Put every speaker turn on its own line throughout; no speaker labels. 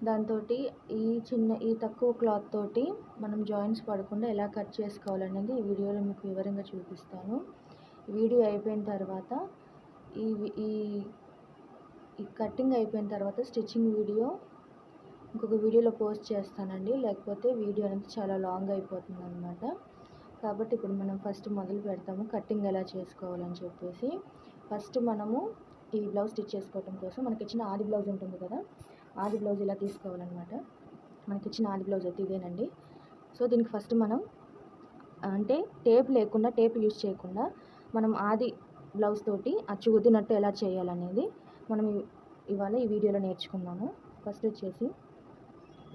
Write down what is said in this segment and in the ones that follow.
దాంతోటి ఈ తక్కువ క్లాత్ తోటి మనం జాయింట్స్ పడకుండా ఎలా కట్ చేసుకోవాలనేది ఈ వీడియోలో మీకు వివరంగా చూపిస్తాను. వీడియో అయిపోయిన తర్వాత ఈ కటింగ్ అయిపోయిన తర్వాత స్టిచ్చింగ్ వీడియో ఇంకొక వీడియోలో పోస్ట్ చేస్తానండి. లేకపోతే వీడియో అనేది చాలా లాంగ్ అయిపోతుందన్నమాట. కాబట్టి ఇప్పుడు మనం ఫస్ట్ మొదలు పెడతాము కటింగ్ ఎలా చేసుకోవాలని చెప్పేసి. ఫస్ట్ మనము ఈ బ్లౌజ్ స్టిచ్ చేసుకోవడం కోసం మనకి ఇచ్చిన ఆది బ్లౌజ్ ఉంటుంది కదా, ఆది బ్లౌజ్ ఇలా తీసుకోవాలన్నమాట. మనకి ఇచ్చిన ఆది బ్లౌజ్ అయితే ఇదేనండి. సో దీనికి ఫస్ట్ మనం అంటే టేప్ యూజ్ చేయకుండా మనం ఆది బ్లౌజ్ తోటి అచ్చు కుదినట్టు ఎలా చేయాలనేది మనం ఇవాళ ఈ వీడియోలో నేర్చుకుందాము. ఫస్ట్ వచ్చేసి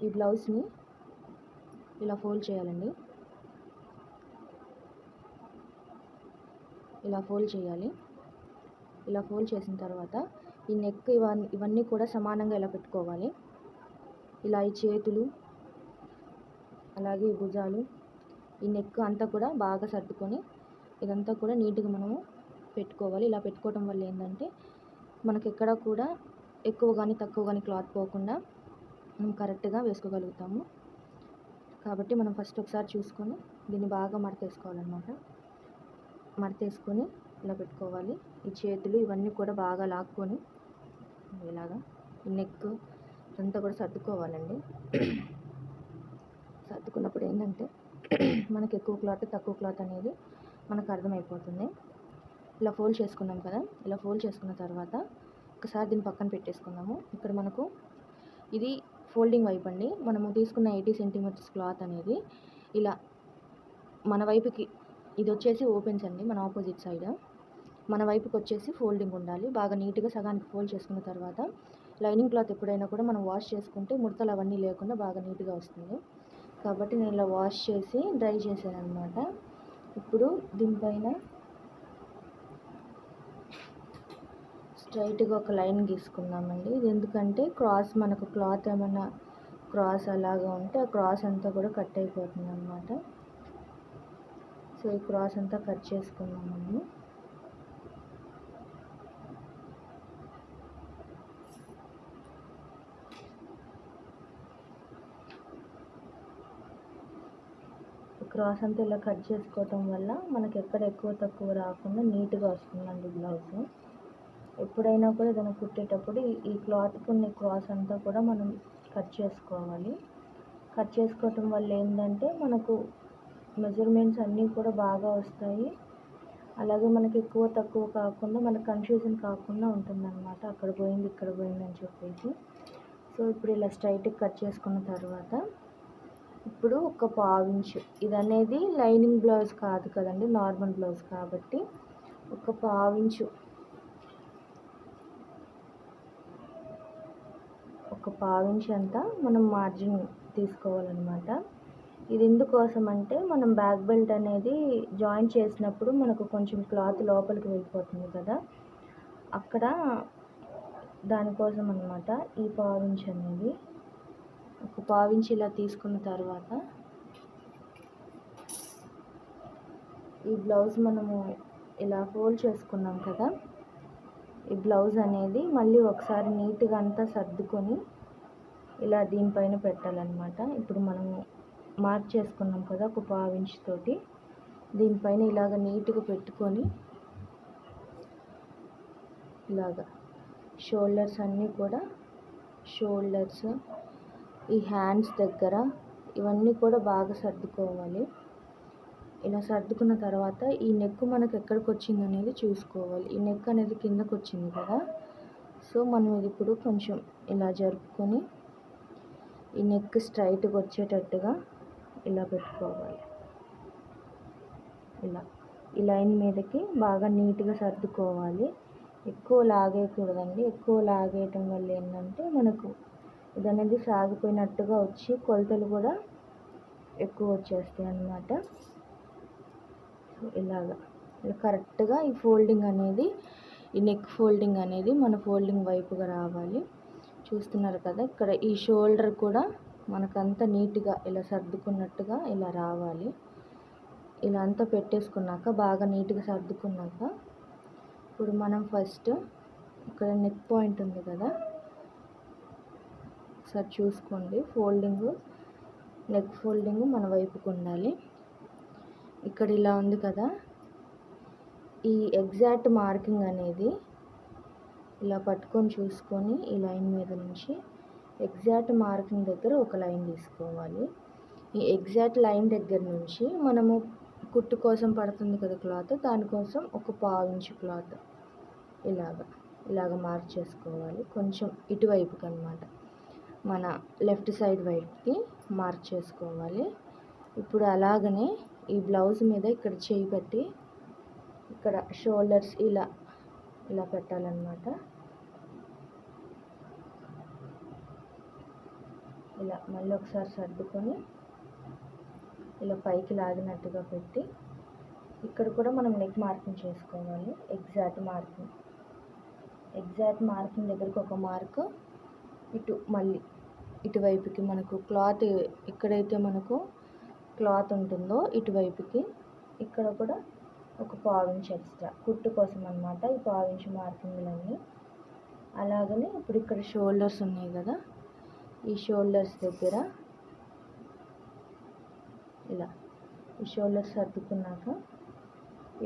ఈ బ్లౌజ్ని ఇలా ఫోల్డ్ చేయాలండి. ఇలా ఫోల్డ్ చేయాలి. ఇలా ఫోల్డ్ చేసిన తర్వాత ఈ నెక్ ఇవన్నీ కూడా సమానంగా ఇలా పెట్టుకోవాలి. ఇలా ఈ చేతులు అలాగే ఈ భుజాలు ఈ నెక్ అంతా కూడా బాగా సర్దుకొని ఇదంతా కూడా నీట్గా మనము పెట్టుకోవాలి. ఇలా పెట్టుకోవడం వల్ల ఏంటంటే మనకి ఎక్కడ కూడా ఎక్కువ కానీ తక్కువ కానీ క్లాత్ పోకుండా మనం కరెక్ట్గా వేసుకోగలుగుతాము. కాబట్టి మనం ఫస్ట్ ఒకసారి చూసుకొని దీన్ని బాగా మడతేసుకోవాలన్నమాట. మడతేసుకొని ఇలా పెట్టుకోవాలి. ఈ చేతులు ఇవన్నీ కూడా బాగా లాక్కొని ఇలాగా ఈ నెక్ ఇదంతా కూడా సర్దుకోవాలండి. సర్దుకున్నప్పుడు ఏంటంటే మనకి ఎక్కువ క్లాత్ తక్కువ క్లాత్ అనేది మనకు అర్థమైపోతుంది. ఇలా ఫోల్డ్ చేసుకున్నాం కదా, ఇలా ఫోల్డ్ చేసుకున్న తర్వాత ఒకసారి దీన్ని పక్కన పెట్టేసుకున్నాము. ఇక్కడ మనకు ఇది ఫోల్డింగ్ వైపు అండి. మనము తీసుకున్న 80 సెంటీమీటర్స్ క్లాత్ అనేది ఇలా మన వైపుకి, ఇది వచ్చేసి ఓపెన్స్ అండి, మన ఆపోజిట్ సైడ్ మన వైపుకి వచ్చేసి ఫోల్డింగ్ ఉండాలి. బాగా నీట్గా సగానికి ఫోల్డ్ చేసుకున్న తర్వాత లైనింగ్ క్లాత్ ఎప్పుడైనా కూడా మనం వాష్ చేసుకుంటే ముడతలు అవన్నీ లేకుండా బాగా నీట్గా వస్తుంది. కాబట్టి నేను ఇలా వాష్ చేసి డ్రై చేశాను అనమాట. ఇప్పుడు దీనిపైన స్ట్రైట్గా ఒక లైన్ గీసుకుందామండి. ఇది ఎందుకంటే మనకు క్లాత్ ఏమైనా క్రాస్ అలాగా ఉంటే ఆ క్రాస్ అంతా కూడా కట్ అయిపోతుంది అన్నమాట. సో ఈ క్రాస్ అంతా కట్ చేసుకున్నామండి. క్రాస్ అంతా ఇలా కట్ చేసుకోవటం వల్ల మనకి ఎక్కడ ఎక్కువ తక్కువ రాకుండా నీట్గా వస్తుందండి బ్లౌజ్. ఎప్పుడైనా కూడా ఏదైనా కుట్టేటప్పుడు ఈ క్లాత్కి ఉన్న క్రాస్ అంతా కూడా మనం కట్ చేసుకోవాలి. కట్ చేసుకోవటం వల్ల ఏంటంటే మనకు మెజర్మెంట్స్ అన్నీ కూడా బాగా వస్తాయి. అలాగే మనకి ఎక్కువ తక్కువ కాకుండా మనకు కన్ఫ్యూజన్ కాకుండా ఉంటుందన్నమాట. అక్కడ పోయింది ఇక్కడ పోయింది అని చెప్పేసి. సో ఇప్పుడు ఇలా స్ట్రైట్గా కట్ చేసుకున్న తర్వాత ఇప్పుడు ఒక పావించు, ఇది అనేది లైనింగ్ బ్లౌజ్ కాదు కదండి, నార్మల్ బ్లౌజ్ కాబట్టి ఒక పావించు అంతా మనం మార్జిన్ తీసుకోవాలన్నమాట. ఇది ఎందుకోసం అంటే మనం బ్యాక్ బెల్ట్ అనేది జాయిన్ చేసినప్పుడు మనకు కొంచెం క్లాత్ లోపలికి వెళ్ళిపోతుంది కదా, అక్కడ దానికోసం అన్నమాట ఈ పావించు అనేది. ఒక పావించి ఇలా తీసుకున్న తర్వాత ఈ బ్లౌజ్ మనము ఇలా ఫోల్డ్ చేసుకున్నాం కదా, ఈ బ్లౌజ్ అనేది మళ్ళీ ఒకసారి నీట్గా అంతా సర్దుకొని ఇలా దీనిపైన పెట్టాలన్నమాట. ఇప్పుడు మనము మార్క్ చేసుకున్నాం కదా ఒక పావించి తోటి, దీనిపైన ఇలాగ నీట్గా పెట్టుకొని ఇలాగా షోల్డర్స్ అన్నీ కూడా, షోల్డర్స్ ఈ హ్యాండ్స్ దగ్గర ఇవన్నీ కూడా బాగా సర్దుకోవాలి. ఇలా సర్దుకున్న తర్వాత ఈ నెక్ మనకు ఎక్కడికి వచ్చింది అనేది చూసుకోవాలి. ఈ నెక్ అనేది కిందకు వచ్చింది కదా, సో మనం ఇది ఇప్పుడు కొంచెం ఇలా జరుపుకొని ఈ నెక్ స్ట్రైట్గా వచ్చేటట్టుగా ఇలా పెట్టుకోవాలి. ఇలా ఈ లైన్ మీదకి బాగా నీట్గా సర్దుకోవాలి. ఎక్కువ లాగేయకూడదండి. ఎక్కువ లాగేయటం వల్ల ఏంటంటే మనకు ఇది అనేది సాగిపోయినట్టుగా వచ్చి కొలతలు కూడా ఎక్కువ వచ్చేస్తాయి అన్నమాట. ఇలాగా కరెక్ట్గా ఈ ఫోల్డింగ్ అనేది, ఈ నెక్ ఫోల్డింగ్ అనేది మన ఫోల్డింగ్ వైపుగా రావాలి. చూస్తున్నారు కదా, ఇక్కడ ఈ షోల్డర్ కూడా మనకంతా నీట్గా ఇలా సర్దుకున్నట్టుగా ఇలా రావాలి. ఇలా అంతా పెట్టేసుకున్నాక బాగా నీట్గా సర్దుకున్నాక ఇప్పుడు మనం ఫస్ట్ ఇక్కడ నెక్ పాయింట్ ఉంది కదా, ఒకసారి చూసుకోండి. నెక్ ఫోల్డింగ్ మన వైపుకు ఉండాలి. ఇక్కడ ఇలా ఉంది కదా, ఈ ఎగ్జాక్ట్ మార్కింగ్ అనేది ఇలా పట్టుకొని చూసుకొని ఈ లైన్ మీద నుంచి ఎగ్జాక్ట్ మార్కింగ్ దగ్గర ఒక లైన్ తీసుకోవాలి. ఈ ఎగ్జాక్ట్ లైన్ దగ్గర నుంచి మనము కుట్టు కోసం పడుతుంది కదా క్లాత్, దానికోసం ఒక 1/2 ఇంచు క్లాత్ ఇలాగ మార్క్ చేసుకోవాలి. కొంచెం ఇటువైపుకి అనమాట, మన లెఫ్ట్ సైడ్ వైపుకి మార్క్ చేసుకోవాలి. ఇప్పుడు అలాగనే ఈ బ్లౌజ్ మీద ఇక్కడ చేయి పెట్టి ఇక్కడ షోల్డర్స్ ఇలా పెట్టాలన్నమాట. ఇలా మళ్ళీ ఒకసారి సర్దుకొని ఇలా పైకి లాగినట్టుగా పెట్టి ఇక్కడ కూడా మనం నెక్ మార్కింగ్ చేసుకోవాలి. ఎగ్జాక్ట్ మార్కింగ్ దగ్గరికి ఒక మార్క్, మళ్ళీ ఇటువైపుకి మనకు క్లాత్ ఎక్కడైతే మనకు క్లాత్ ఉంటుందో ఇటువైపుకి ఇక్కడ కూడా ఒక 1/2 ఇంచు ఎక్స్ట్రా కుట్టు కోసం అనమాట. ఈ 1/2 ఇంచు మార్కింగ్లన్నీ. అలాగనే ఇప్పుడు ఇక్కడ షోల్డర్స్ ఉన్నాయి కదా, ఈ షోల్డర్స్ దగ్గర ఈ షోల్డర్స్ సర్దుకున్నాక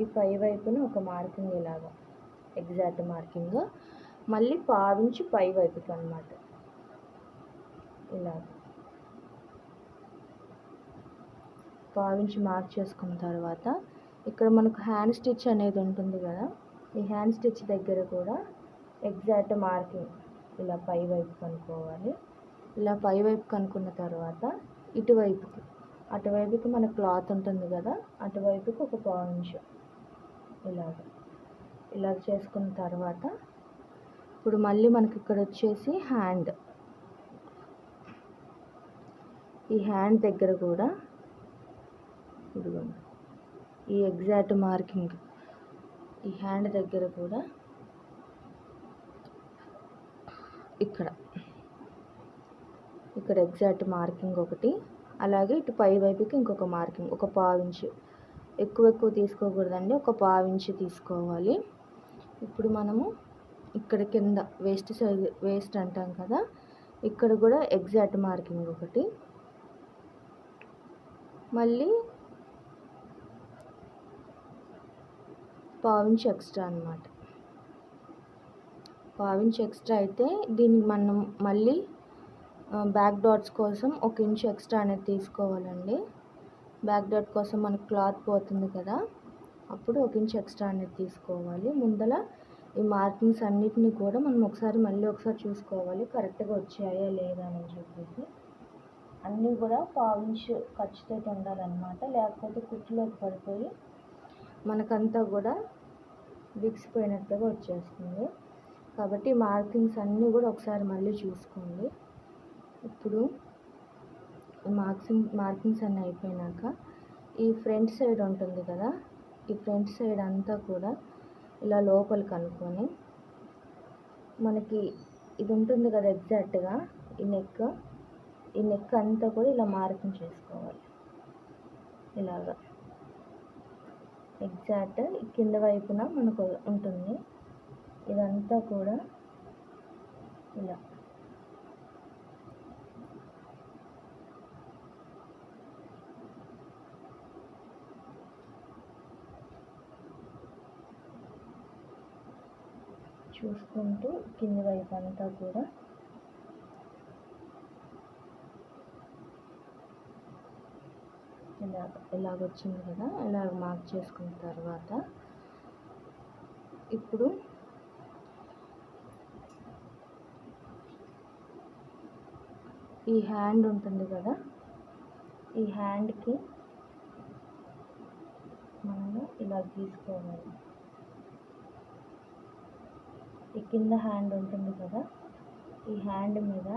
ఈ పై వైపున ఒక మార్కింగ్ ఇలాగా ఎగ్జాక్ట్ మార్కింగ్, మళ్ళీ 1/2 ఇంచు పై వైపుకి అనమాట. ఇలా 1/2 ఇంచు మార్క్ చేసుకున్న తర్వాత ఇక్కడ మనకు హ్యాండ్ స్టిచ్ అనేది ఉంటుంది కదా, ఈ హ్యాండ్ స్టిచ్ దగ్గర కూడా ఎగ్జాక్ట్ మార్కింగ్ ఇలా పై వైపు కనుక్కోవాలి. ఇలా పై వైపు కనుక్కున్న తర్వాత అటువైపుకి మన క్లాత్ ఉంటుంది కదా, అటువైపుకి ఒక 1/2 ఇంచు ఇలా చేసుకున్న తర్వాత ఇప్పుడు మళ్ళీ మనకి ఇక్కడ వచ్చేసి ఈ హ్యాండ్ దగ్గర కూడా ఇదిగోండి ఈ ఎగ్జాక్ట్ మార్కింగ్, ఈ హ్యాండ్ దగ్గర కూడా ఇక్కడ ఎగ్జాక్ట్ మార్కింగ్ ఒకటి, అలాగే ఇటు పై వైపుకి ఇంకొక మార్కింగ్ ఒక 1/2 ఇంచు. ఎక్కువ తీసుకోకూడదండి, ఒక 1/2 ఇంచు తీసుకోవాలి. ఇప్పుడు మనము ఇక్కడ కింద వేస్ట్ అంటాం కదా, ఇక్కడ కూడా ఎగ్జాక్ట్ మార్కింగ్ ఒకటి, మళ్ళీ 1/2 ఇంచు ఎక్స్ట్రా అనమాట. 1/2 ఇంచు ఎక్స్ట్రా అయితే దీనికి మనం మళ్ళీ బ్యాక్ డాట్స్ కోసం 1 ఇంచు ఎక్స్ట్రా అనేది తీసుకోవాలండి. బ్యాక్ డాట్ కోసం మనకు క్లాత్ పోతుంది కదా, అప్పుడు 1 ఇంచు ఎక్స్ట్రా అనేది తీసుకోవాలి. ముందల ఈ మార్కింగ్స్ అన్నిటిని కూడా మనం మళ్ళీ ఒకసారి చూసుకోవాలి కరెక్ట్గా వచ్చాయా లేదా అని చెప్పేసి. అన్నీ కూడా 1/2 ఇంచు ఖర్చుతో ఉండాలన్నమాట, లేకపోతే కుట్టులోకి పడిపోయి మనకంతా కూడా బిగిసిపోయినట్టుగా వచ్చేస్తుంది. కాబట్టి మార్కింగ్స్ అన్నీ కూడా ఒకసారి మళ్ళీ చూసుకోండి. ఇప్పుడు మార్కింగ్స్ అన్నీ అయిపోయినాక ఈ ఫ్రంట్ సైడ్ ఉంటుంది కదా, ఈ ఫ్రంట్ సైడ్ అంతా కూడా ఇలా లోపలికి అనుకొని మనకి ఇది ఉంటుంది కదా ఎగ్జాక్ట్గా ఈ నెక్ అంతా కూడా ఇలా మార్కింగ్ చేసుకోవాలి. ఇలాగా ఎగ్జాక్ట్ కింద వైపున మనకు ఉంటుంది, ఇదంతా కూడా ఇలా చూసుకుంటూ కింది వైపు అంతా కూడా ఇలాగ వచ్చింది కదా, ఇలాగ మార్క్ చేసుకున్న తర్వాత ఇప్పుడు ఈ హ్యాండ్ ఉంటుంది కదా, ఈ హ్యాండ్కి మనము ఇలా గీసుకోవాలి. ఈ కింద హ్యాండ్ ఉంటుంది కదా, ఈ హ్యాండ్ మీద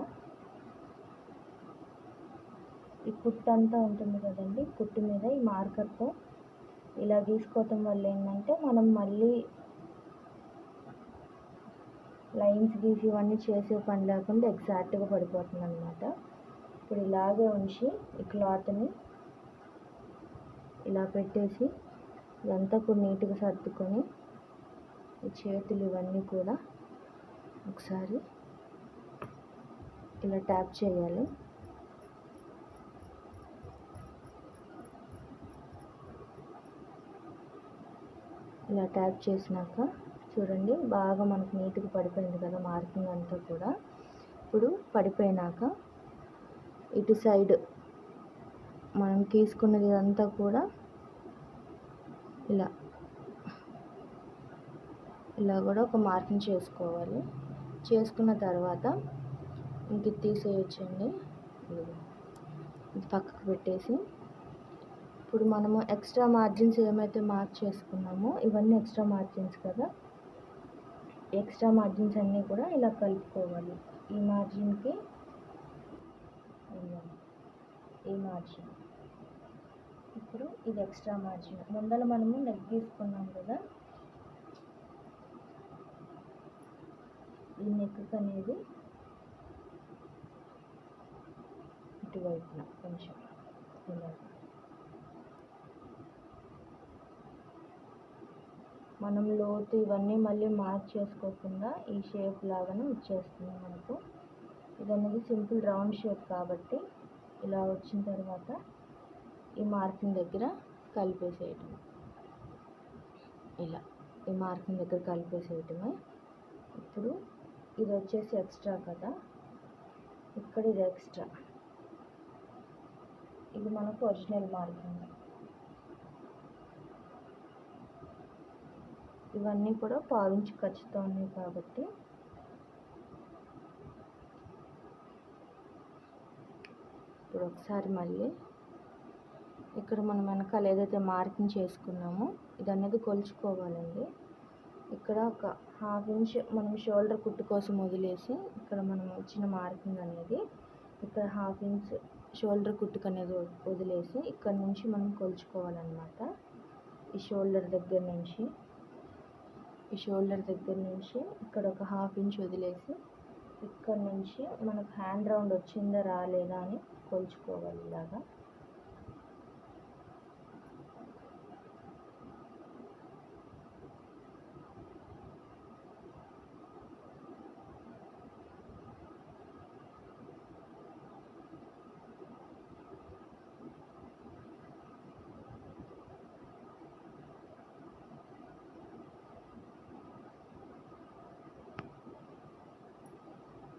ఈ కుట్టు అంతా ఉంటుంది కదండి, కుట్టు మీద ఈ మార్కర్తో ఇలా గీసుకోవటం వల్ల ఏంటంటే మనం మళ్ళీ లైన్స్ గీసి ఇవన్నీ చేసే పని లేకుండా ఎగ్జాక్ట్గా పడిపోతుంది అనమాట. ఇప్పుడు ఇలాగే ఉంచి ఈ క్లాత్ని ఇలా పెట్టేసి ఇదంతా కూడా నీట్గా సర్దుకొని ఈ చేతులు ఇవన్నీ కూడా ఒకసారి ఇలా ట్యాప్ చేయాలి. ఇలా ట్యాప్ చేసినాక చూడండి బాగా మనకు నీట్గా పడిపోయింది కదా మార్కింగ్ అంతా కూడా. ఇప్పుడు పడిపోయినాక ఇటు సైడ్ మనం తీసుకున్నది అంతా కూడా ఇలా కూడా ఒక మార్కింగ్ చేసుకోవాలి. చేసుకున్న తర్వాత ఇంక తీసేయచ్చండి. ఇది పక్కకు పెట్టేసి ఇప్పుడు మనము ఎక్స్ట్రా మార్జిన్స్ ఏమైతే మార్క్ చేసుకున్నామో ఇవన్నీ ఎక్స్ట్రా మార్జిన్స్ కదా. ఎక్స్ట్రా మార్జిన్స్ అన్నీ కూడా ఇలా కలుపుకోవాలి. ఈ మార్జిన్కి ఈ మార్జిన్, ఇప్పుడు ఇది ఎక్స్ట్రా మార్జిన్. ముందర మనము నెక్ తీసుకున్నాం కదా, ఈ నెక్ అనేది ఇటువైపున కొంచెం ఇలా మనం లోతు ఇవన్నీ మళ్ళీ మార్క్ చేసుకోకుండా ఈ షేప్ లాగానే వచ్చేస్తుంది మనకు. ఇది అనేది సింపుల్ రౌండ్ షేప్ కాబట్టి ఇలా వచ్చిన తర్వాత ఈ మార్కింగ్ దగ్గర కలిపేసేయటం. ఇలా ఈ మార్కింగ్ దగ్గర కలిపేసేయటమే. ఇప్పుడు ఇది వచ్చేసి ఎక్స్ట్రా కదా, ఇక్కడ ఇది ఎక్స్ట్రా, ఇది మనకు ఒరిజినల్ మార్కింగ్. ఇవన్నీ కూడా 1/4 ఇంచ్ ఖర్చుతో ఉన్నాయి కాబట్టి ఇప్పుడు ఒకసారి మళ్ళీ ఇక్కడ మనం వెనకాల ఏదైతే మార్కింగ్ చేసుకున్నామో ఇది అనేది కొలుచుకోవాలండి. ఇక్కడ ఒక 1/2 ఇంచ్ మనం షోల్డర్ కుట్టు కోసం వదిలేసి ఇక్కడ మనం ఇచ్చిన మార్కింగ్ అనేది ఇక్కడ 1/2 ఇంచ్ షోల్డర్ కుట్టుకు అనేది వదిలేసి ఇక్కడ నుంచి మనం కొలుచుకోవాలన్నమాట. ఈ షోల్డర్ దగ్గర నుంచి ఇక్కడ ఒక 1/2 ఇంచ్ వదిలేసి ఇక్కడ నుంచి మనకు హ్యాండ్ రౌండ్ వచ్చిందా రాలేదా అని కొలుచుకోవాలి. ఇలాగా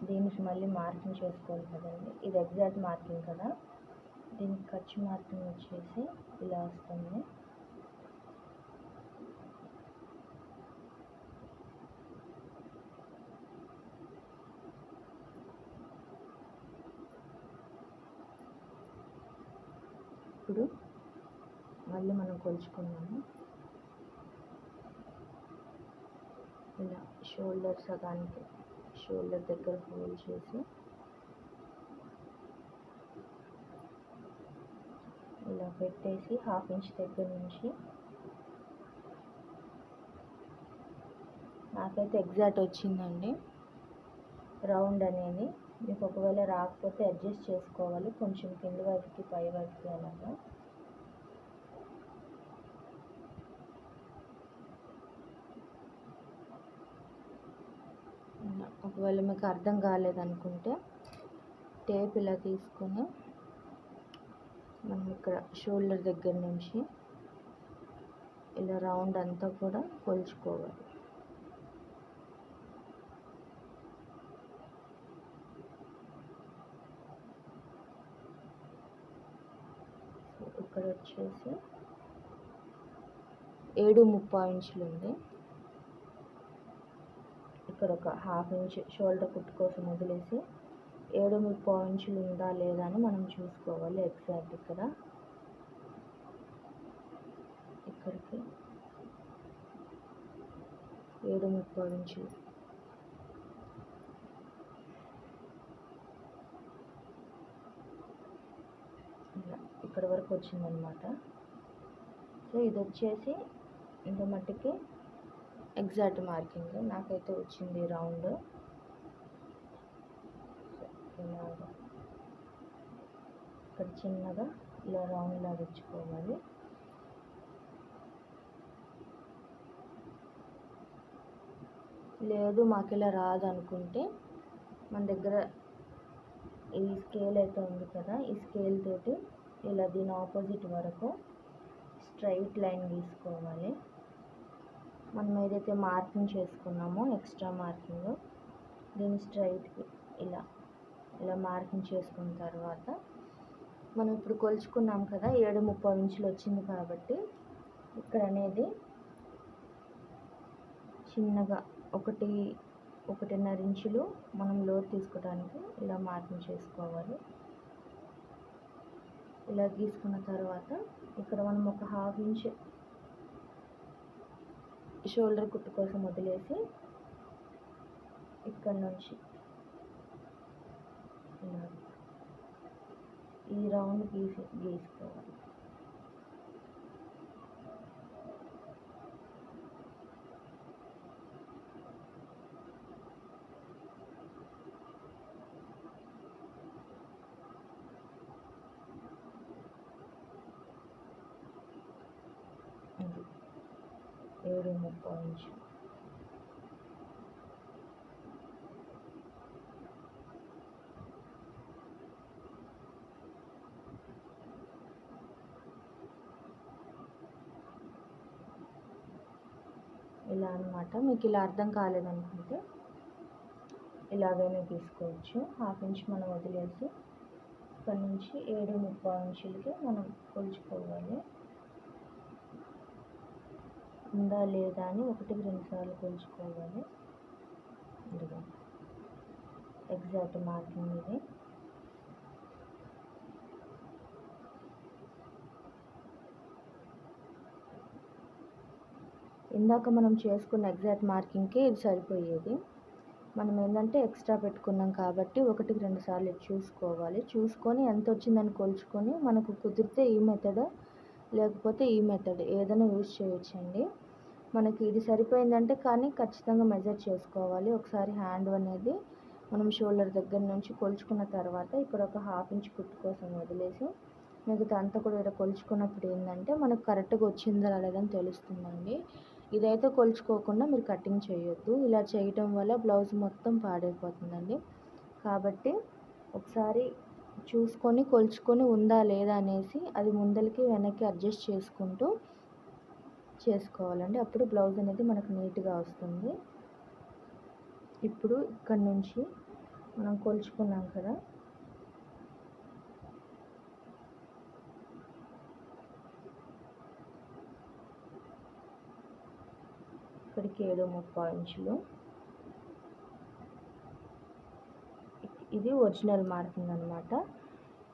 దీనికి మళ్ళీ మార్కింగ్ చేసుకోవాలి కదండి. ఇది ఎగ్జాక్ట్ మార్కింగ్ కదా, దీనికి ఖర్చు మార్కింగ్ వచ్చేసి ఇలా వస్తుంది. ఇప్పుడు మళ్ళీ మనం కొలుచుకున్నాము. ఇలా షోల్డర్ సగానికి షోల్డర్ దగ్గర ఫోల్డ్ చేసి ఇలా పెట్టేసి 1/2 ఇంచ్ దగ్గర నుంచి నాకైతే ఎగ్జాక్ట్ వచ్చిందండి రౌండ్ అనేది. మీకు ఒకవేళ రాకపోతే అడ్జస్ట్ చేసుకోవాలి, కొంచెం కింద వైపుకి పై వైపుకి అలాగా. ఒకవేళ మీకు అర్థం కాలేదనుకుంటే టేప్ ఇలా తీసుకొని మనం ఇక్కడ షోల్డర్ దగ్గర నుంచి ఇలా రౌండ్ అంతా కూడా కొలుచుకోవాలి. ఇక్కడ వచ్చేసి 7.75 ఇంచులు ఉంది. ఇక్కడ ఒక 1/2 ఇంచ్ షోల్డర్ కుట్టు కోసం వదిలేసి 7.75 ఇంచులు ఉందా లేదా అని మనం చూసుకోవాలి. ఎగ్జాక్ట్ ఇక్కడికి 7.75 ఇంచులు. ఇక్కడ వరకు వచ్చిందనమాట. సో ఇది వచ్చేసి ఇంత మట్టికి ఎగ్జాక్ట్ మార్కింగ్ నాకైతే వచ్చింది రౌండ్. ఇలాగా ఇక్కడ చిన్నగా ఇలా రౌండ్ లాగా ఇచ్చుకోవాలి. లేదు మాకు ఇలా రాదనుకుంటే మన దగ్గర ఈ స్కేల్ అయితే ఉంది కదా, ఈ స్కేల్ తోటి ఇలా దీని ఆపోజిట్ వరకు స్ట్రైట్ లైన్ గీసుకోవాలి. మనం ఏదైతే మార్కింగ్ చేసుకున్నామో ఎక్స్ట్రా మార్కింగ్, దీన్ని స్ట్రైట్కి ఇలా ఇలా మార్కింగ్ చేసుకున్న తర్వాత మనం ఇప్పుడు కొలుచుకున్నాం కదా 7.30 ఇంచులు వచ్చింది కాబట్టి ఇక్కడ అనేది చిన్నగా 1.5 ఇంచులు మనం లోతు తీసుకోవడానికి ఇలా మార్కింగ్ చేసుకోవాలి. ఇలా గీసుకున్న తర్వాత ఇక్కడ మనం ఒక 1/2 ఇంచ్ షోల్డర్ కుట్టు కోసం వదిలేసి ఇక్కడ నుంచి ఇలా ఈ రౌండ్ గీసుకోవాలి. ఇది 7.30 ఇంచు. ఇలా అన్నమాట. మీకు ఇలా అర్థం కాలేదనుకుంటే ఇలాగైనా తీసుకోవచ్చు. 1/2 ఇంచ్ మనం వదిలేసి ఇక్కడ నుంచి 7.30 ఇంచులకి మనం కొలుచుకోవాలి. ఉందా లేదా అని 1-2 సార్లు కొలుచుకోవాలి. ఇదిగో ఎగ్జాక్ట్ మార్కింగ్ ఇది. ఇందాక మనం చేసుకున్న ఎగ్జాక్ట్ మార్కింగ్కి ఇది సరిపోయేది. మనం ఏంటంటే ఎక్స్ట్రా పెట్టుకున్నాం కాబట్టి 1-2 సార్లు చూసుకోవాలి. చూసుకొని ఎంత వచ్చిందని కొలుచుకొని మనకు కుదిరితే ఈ మెథడ్ లేకపోతే ఈ మెథడ్ ఏదైనా యూజ్ చేయొచ్చండి. మనకి ఇది సరిపోయిందంటే కానీ ఖచ్చితంగా మెజర్ చేసుకోవాలి. ఒకసారి హ్యాండ్ అనేది మనం షోల్డర్ దగ్గర నుంచి కొలుచుకున్న తర్వాత ఇక్కడ ఒక 1/2 ఇంచ్ కుట్టు కోసం వదిలేసి మిగతా అంతా కూడా ఇక్కడ కొలుచుకున్నప్పుడు ఏంటంటే మనకు కరెక్ట్గా వచ్చిందా లేదని తెలుస్తుందండి. ఇదైతే కొలుచుకోకుండా మీరు కటింగ్ చేయొద్దు. ఇలా చేయటం వల్ల బ్లౌజ్ మొత్తం పాడైపోతుందండి. కాబట్టి ఒకసారి చూసుకొని కొలుచుకొని ఉందా లేదా అనేసి అది ముందరికి వెనక్కి అడ్జస్ట్ చేసుకుంటూ చేసుకోవాలండి. అప్పుడు బ్లౌజ్ అనేది మనకు నీట్గా వస్తుంది. ఇప్పుడు ఇక్కడ నుంచి మనం కొలుచుకున్నాం కదా, ఇక్కడికి 7.30 ఇంచులు. ఇది ఒరిజినల్ మార్కింగ్ అన్నమాట.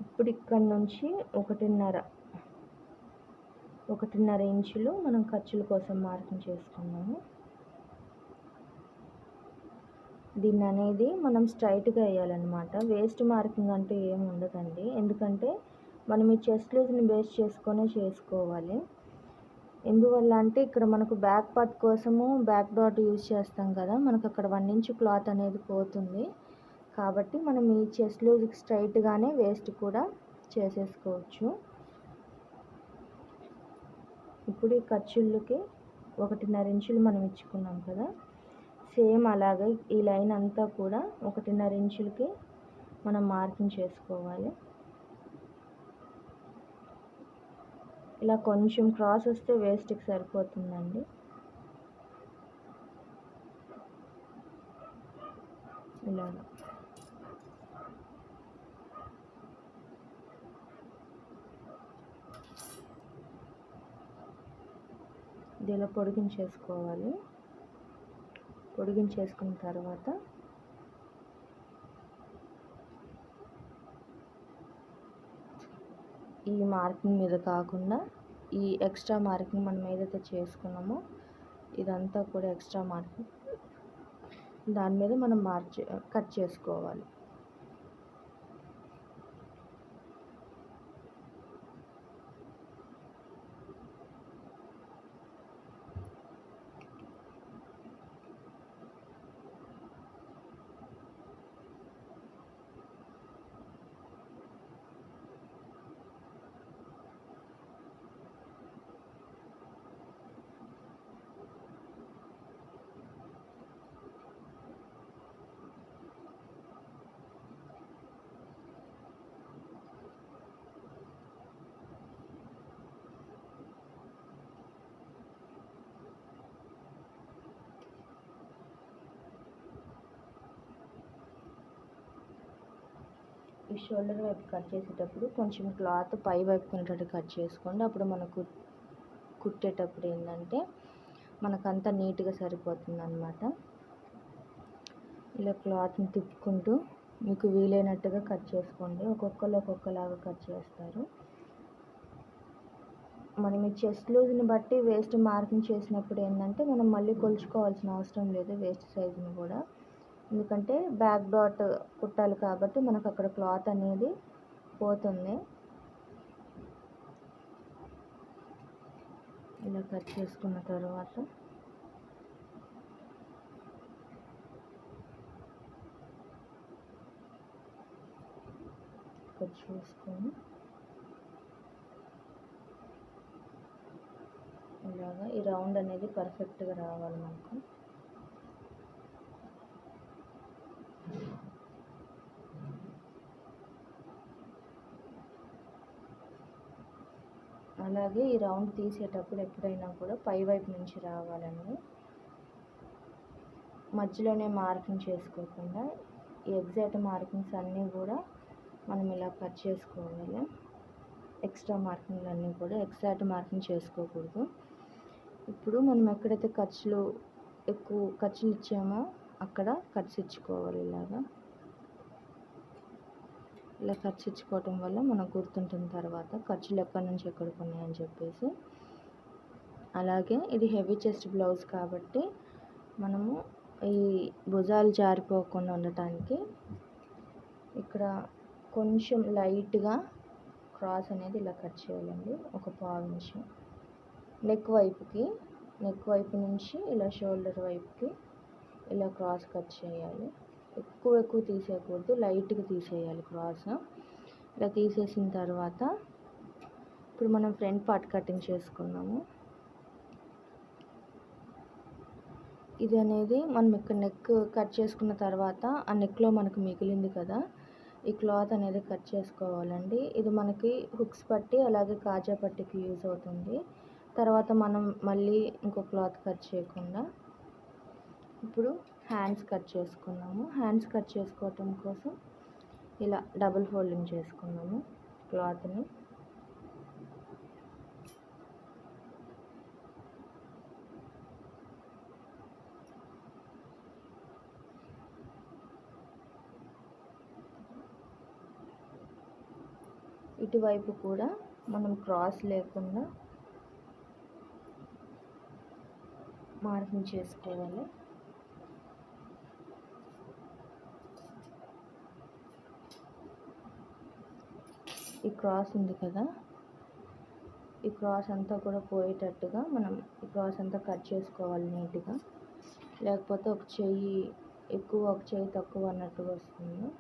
ఇప్పుడు ఇక్కడ నుంచి 1.5 ఇంచులు మనం ఖర్చుల కోసం మార్కింగ్ చేసుకున్నాము. దీన్ని అనేది మనం స్ట్రైట్గా వేయాలన్నమాట. వేస్ట్ మార్కింగ్ అంటూ ఏమి ఉండదండి. ఎందుకంటే మనం ఈ చెస్ట్ లూజ్ని బేస్ చేసుకొని చేసుకోవాలి. ఎందువల్ల అంటే ఇక్కడ మనకు బ్యాక్ పార్ట్ కోసము బ్యాక్ డాట్ యూజ్ చేస్తాం కదా, మనకు అక్కడ 1 ఇంచ్ క్లాత్ అనేది పోతుంది. కాబట్టి మనం ఈ చెస్ట్ లూజ్కి స్ట్రైట్గానే వేస్ట్ కూడా చేసేసుకోవచ్చు. ఇప్పుడు ఈ ఖర్చులకి 1.5 ఇంచులు మనం ఇచ్చుకున్నాం కదా, సేమ్ అలాగే ఈ లైన్ అంతా కూడా 1.5 ఇంచులకి మనం మార్కింగ్ చేసుకోవాలి. ఇలా కొంచెం క్రాస్ వస్తే వేస్ట్కి సరిపోతుందండి. ఇలాగా దీనిలో పొడిగించేసుకోవాలి. పొడిగించేసుకున్న తర్వాత ఈ మార్కింగ్ మీద కాకుండా ఈ ఎక్స్ట్రా మార్కింగ్ మనం ఏదైతే చేసుకున్నామో ఇదంతా కూడా ఎక్స్ట్రా మార్కింగ్ దాని మీద మనం కట్ చేసుకోవాలి. ఈ షోల్డర్ వైపు కట్ చేసేటప్పుడు కొంచెం క్లాత్ పై వైపు కొనేటట్టు కట్ చేసుకోండి. అప్పుడు మనకు కుట్టేటప్పుడు ఏంటంటే మనకంతా నీట్గా సరిపోతుంది అన్నమాట. ఇలా క్లాత్ని తిప్పుకుంటూ మీకు వీలైనట్టుగా కట్ చేసుకోండి. ఒక్కొక్కరు ఒక్కొక్కలాగా కట్ చేస్తారు. మనం ఈ చెస్ట్ లూజ్ని బట్టి వేస్ట్ మార్కింగ్ చేసినప్పుడు ఏంటంటే మనం మళ్ళీ కొలుచుకోవాల్సిన అవసరం లేదు వేస్ట్ సైజుని కూడా. ఎందుకంటే బ్యాక్ డాట్ కుట్టాలి కాబట్టి మనకు అక్కడ క్లాత్ అనేది పోతుంది. ఇలా కట్ చేసుకున్న తర్వాత కట్ చేసుకొని ఇలాగా ఈ రౌండ్ అనేది పర్ఫెక్ట్గా రావాలి మనకు. అలాగే ఈ రౌండ్ తీసేటప్పుడు ఎప్పుడైనా కూడా పై వైపు నుంచి రావాలండి. మధ్యలోనే మార్కింగ్ చేసుకోకుండా ఈ ఎగ్జాక్ట్ మార్కింగ్స్ అన్నీ కూడా మనం ఇలా కట్ చేసుకోవాలి. ఎక్స్ట్రా మార్కింగ్ అన్నీ కూడా ఎగ్జాక్ట్ మార్కింగ్ చేసుకోకూడదు. ఇప్పుడు మనం ఎక్కడైతే ఎక్కువ ఖర్చులు ఇచ్చామో అక్కడ ఖర్చు ఇచ్చుకోవాలి. ఇలా ఖర్చు ఇచ్చుకోవటం వల్ల మనకు గుర్తుంటుంది తర్వాత ఖర్చులు ఎక్కడి నుంచి ఎక్కడికి ఉన్నాయని చెప్పేసి. అలాగే ఇది హెవీ చెస్ట్ బ్లౌజ్ కాబట్టి మనము ఈ భుజాలు జారిపోకుండా ఉండటానికి ఇక్కడ కొంచెం లైట్గా క్రాస్ అనేది ఇలా కట్ చేయాలండి. ఒక పావు ఇంచు నెక్ వైపు నుంచి ఇలా షోల్డర్ వైపుకి ఇలా క్రాస్ కట్ చేయాలి. ఎక్కువ తీసేయకూడదు, లైట్గా తీసేయాలి క్రాస్. ఇలా తీసేసిన తర్వాత ఇప్పుడు మనం ఫ్రంట్ పార్ట్ కటింగ్ చేసుకున్నాము. ఇది అనేది మనం ఇక్కడ నెక్ కట్ చేసుకున్న తర్వాత ఆ నెక్లో మనకు మిగిలింది కదా, ఈ క్లాత్ అనేది కట్ చేసుకోవాలండి. ఇది మనకి హుక్స్ పట్టి అలాగే కాజా పట్టికి యూజ్ అవుతుంది. తర్వాత మనం మళ్ళీ ఇంకో క్లాత్ కట్ చేయకుండా ఇప్పుడు హ్యాండ్స్ కట్ చేసుకున్నాము. హ్యాండ్స్ కట్ చేసుకోవటం కోసం ఇలా డబుల్ ఫోల్డింగ్ చేసుకున్నాము క్లాత్ని. ఇటువైపు కూడా మనం క్రాస్ లేకుండా మార్కింగ్ చేసుకోవాలి. ఈ క్రాస్ ఉంది కదా, ఈ క్రాస్ అంతా కూడా పోయేటట్టుగా మనం ఈ క్రాస్ అంతా కట్ చేసుకోవాలి నీట్గా. లేకపోతే ఒక చెయ్యి ఎక్కువ ఒక చెయ్యి తక్కువ అన్నట్టుగా వస్తుంది.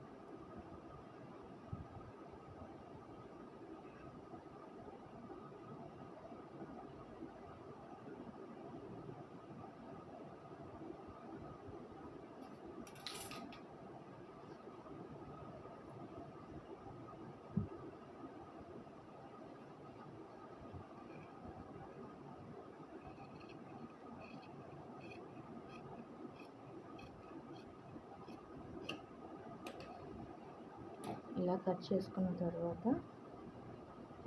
ఇలా కట్ చేసుకున్న తర్వాత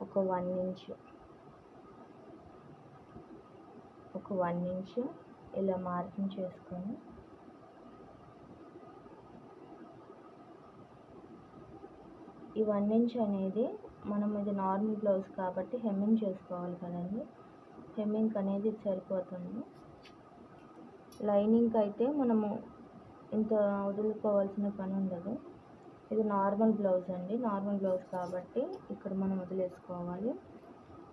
ఒక 1 ఇంచ్ ఇలా మార్కింగ్ చేసుకొని ఈ 1 ఇంచ్ అనేది మనం ఇది నార్మల్ బ్లౌజ్ కాబట్టి హెమ్మింగ్ చేసుకోవాలి కదండి. హెమ్మింగ్ అనేది సరిపోతుంది. లైనింగ్ అయితే మనము ఇంత వదులుకోవాల్సిన పని ఉండదు. ఇది నార్మల్ బ్లౌజ్ అండి, నార్మల్ బ్లౌజ్ కాబట్టి ఇక్కడ మనం వదిలేసుకోవాలి.